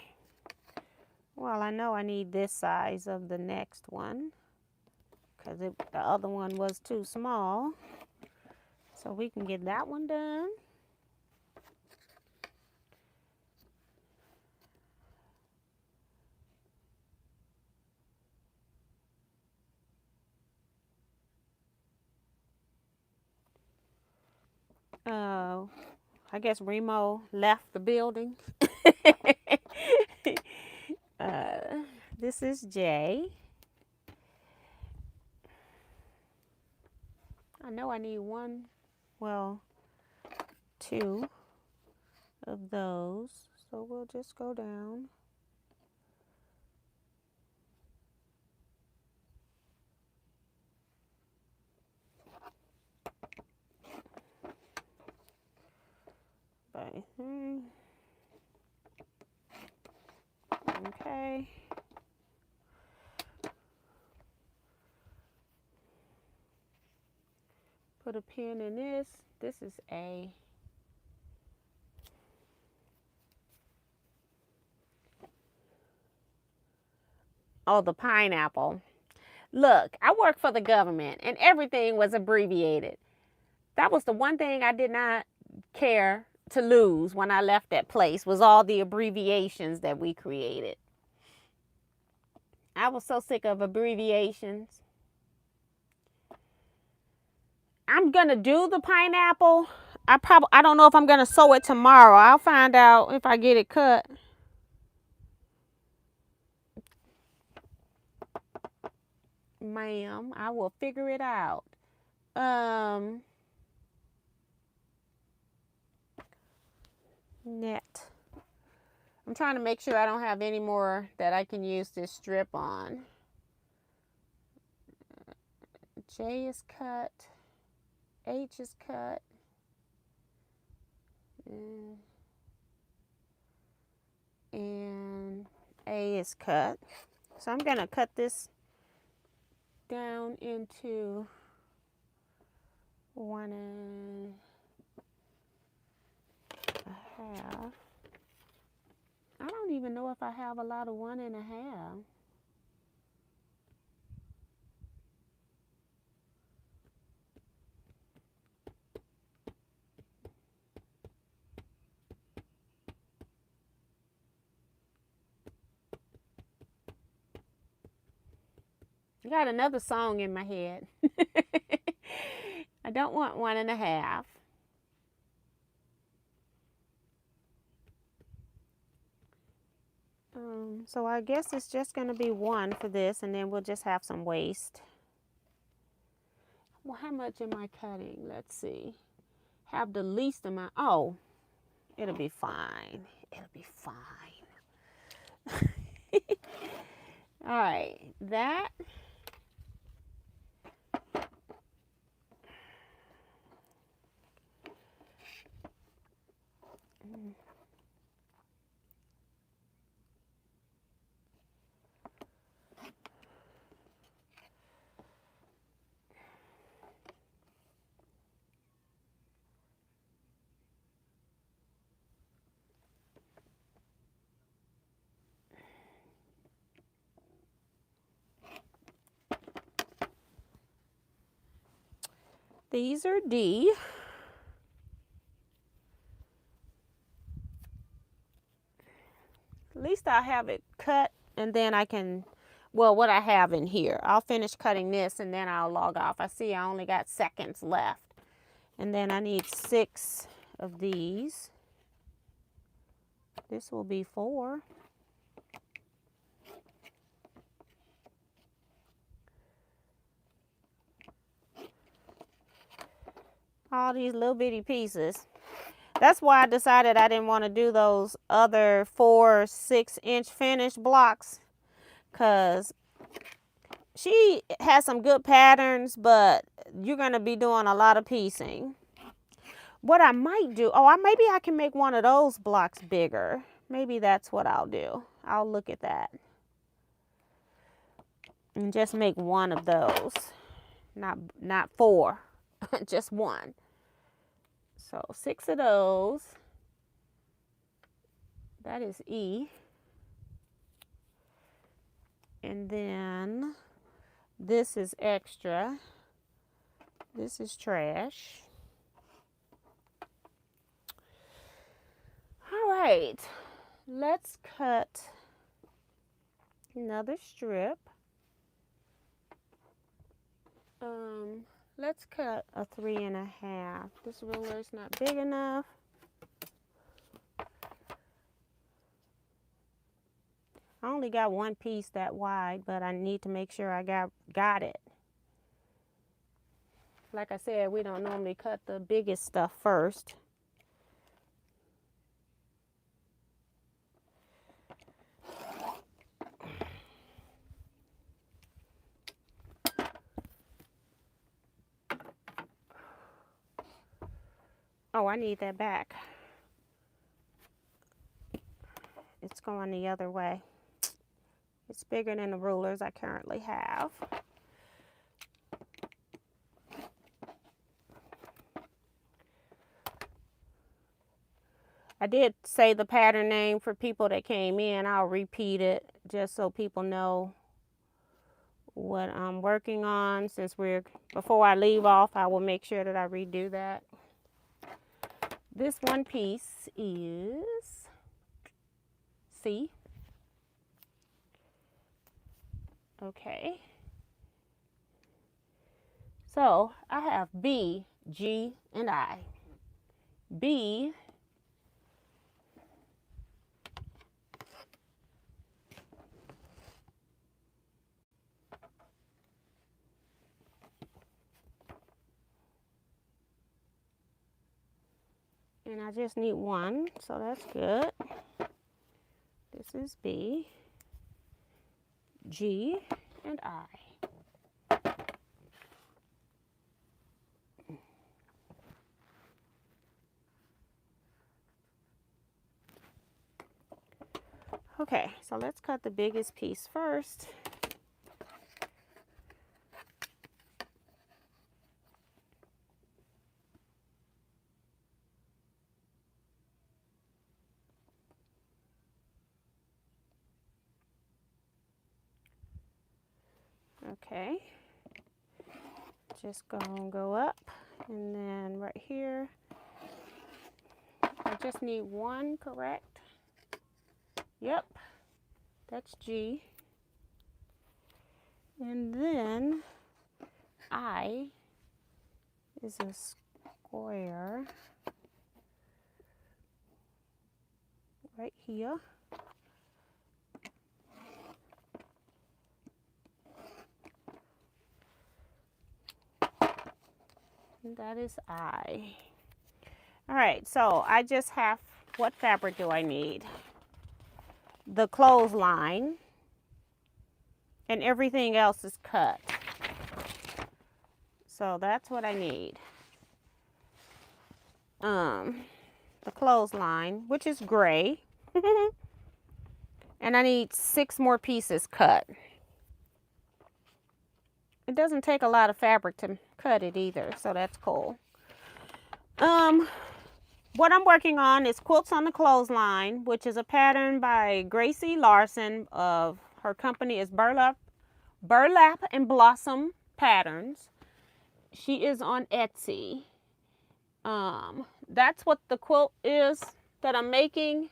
Well, I know I need this size of the next one because the other one was too small. So we can get that one done. know. I guess Remo left the building. This is J. I know I need one, well, two of those. So we'll just go down. By 3. Okay. Put a pin in this. This is A. Oh, the pineapple. Look, I work for the government and everything was abbreviated. That was the one thing I did not care to lose when I left that place, was all the abbreviations that we created. I was so sick of abbreviations. I'm gonna do the pineapple. I don't know if I'm gonna sew it tomorrow. I'll find out if I get it cut. Ma'am, I will figure it out. Net. I'm trying to make sure I don't have any more that I can use this strip on. J is cut. H is cut. And A is cut. So I'm going to cut this down into 1 1/2. I don't even know if I have a lot of 1 1/2. I got another song in my head. I don't want 1 1/2. So I guess it's just going to be 1 for this, and then we'll just have some waste. Well, how much am I cutting? Let's see. Have the least amount. Oh, it'll be fine. It'll be fine. All right, that. These are D. At least I have it cut, and then I can, well, what I have in here. I'll finish cutting this, and then I'll log off. I see I only got seconds left. And then I need 6 of these. This will be 4. All these little bitty pieces. That's why I decided I didn't want to do those other 4 6-inch finished blocks, because she has some good patterns, but you're going to be doing a lot of piecing. What I might do, maybe I can make one of those blocks bigger. Maybe that's what I'll do. I'll look at that. And just make one of those. Not 4, just 1. So 6 of those. That is E. And then this is extra. This is trash. All right, let's cut another strip. let's cut a 3.5. This ruler is not big enough. I only got one piece that wide, but I need to make sure I got it. Like I said, we don't normally cut the biggest stuff first. Oh, I need that back. It's going the other way. It's bigger than the rulers I currently have. I did say the pattern name for people that came in. I'll repeat it just so people know what I'm working on. Before I leave off, I will make sure that I redo that. This one piece is C. Okay. So I have B, G, and I. B, and I just need one, so that's good. This is B, G, and I. Okay, so let's cut the biggest piece first. Okay, just gonna go up, and then right here, I just need one, correct? Yep, that's G. And then I is a square right here. And that is I. All right, so I just have, what fabric do I need? The clothesline, and everything else is cut. So that's what I need. The clothesline, which is gray. And I need 6 more pieces cut. It doesn't take a lot of fabric to cut it either, so that's cool. What I'm working on is Quilts on the Clothesline, which is a pattern by Gracie Larson. Of her company is Burlap and Blossom Patterns. She is on Etsy. That's what the quilt is that I'm making.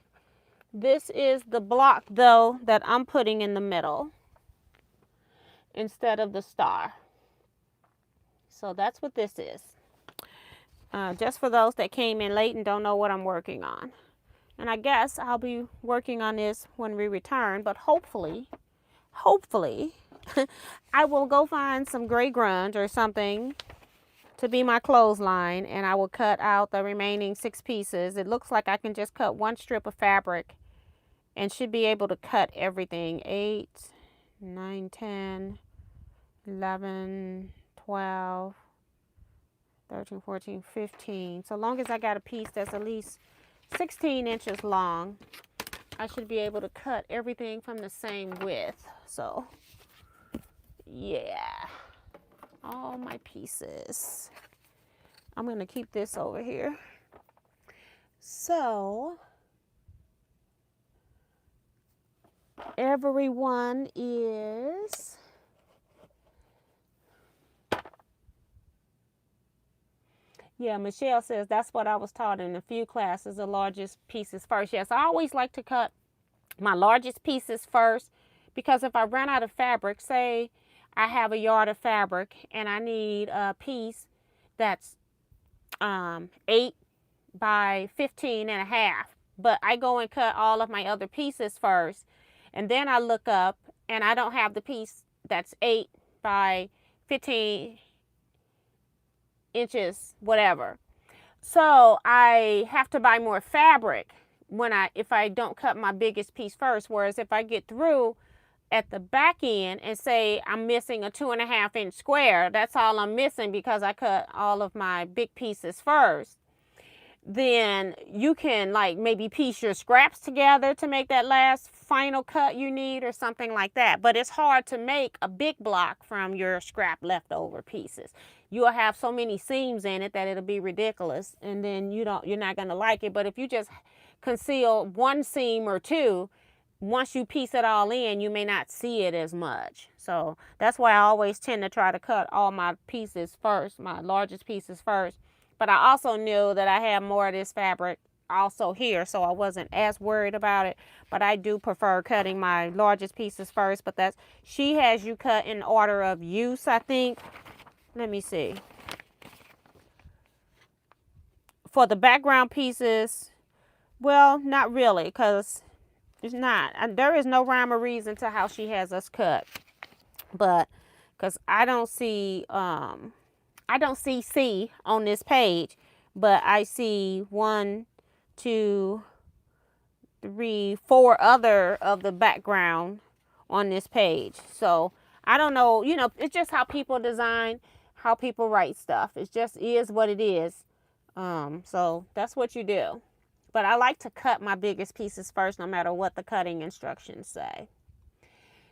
This is the block, though, that I'm putting in the middle instead of the star. So that's what this is. Just for those that came in late and don't know what I'm working on. And I guess I'll be working on this when we return, but hopefully, I will go find some gray grunge or something to be my clothesline, and I will cut out the remaining 6 pieces. It looks like I can just cut one strip of fabric and should be able to cut everything. 8, 9, 10, 11, 12, 13, 14, 15. So long as I got a piece that's at least 16 inches long, I should be able to cut everything from the same width. So, yeah, all my pieces. I'm going to keep this over here. So, everyone is... Yeah, Michelle says that's what I was taught in a few classes, the largest pieces first. Yes, I always like to cut my largest pieces first, because if I run out of fabric, say I have a yard of fabric and I need a piece that's 8 by 15 and a half. But I go and cut all of my other pieces first. And then I look up and I don't have the piece that's 8 by 15 inches, whatever. So I have to buy more fabric if I don't cut my biggest piece first. Whereas if I get through at the back end and say I'm missing a 2.5 inch square, that's all I'm missing because I cut all of my big pieces first. Then you can like maybe piece your scraps together to make that last final cut you need or something like that. But it's hard to make a big block from your scrap leftover pieces. You'll have so many seams in it that it'll be ridiculous, and then you're not going to like it. But if you just conceal one seam or two, once you piece it all in, you may not see it as much. So that's why I always tend to try to cut all my pieces first, my largest pieces first. But I also knew that I had more of this fabric also here, so I wasn't as worried about it. But I do prefer cutting my largest pieces first. But she has you cut in order of use, I think. Let me see. For the background pieces, well, not really, because it's not. There is no rhyme or reason to how she has us cut. But because I don't see C on this page, but I see 1, 2, 3, 4 other of the background on this page. So I don't know, it's just how people design, how people write stuff. It just is what it is. So that's what you do. But I like to cut my biggest pieces first, no matter what the cutting instructions say.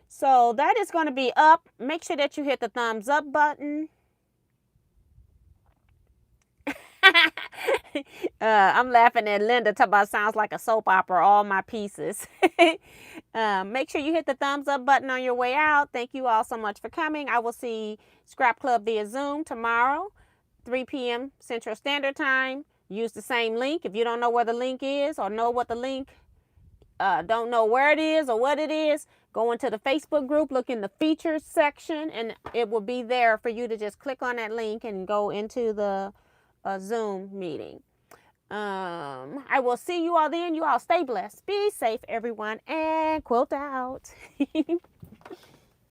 So that is going to be up. Make sure that you hit the thumbs up button. I'm laughing at Linda talking about sounds like a soap opera, all my pieces. Make sure you hit the thumbs up button on your way out. Thank you all so much for coming. I will see Scrap Club via Zoom tomorrow, 3 p.m. Central Standard Time. Use the same link. If you don't know where the link is or know what the link, don't know where it is or what it is, go into the Facebook group, look in the features section, and it will be there for you to just click on that link and go into the Zoom meeting. I will see you all then. You all stay blessed. Be safe, everyone, and quilt out.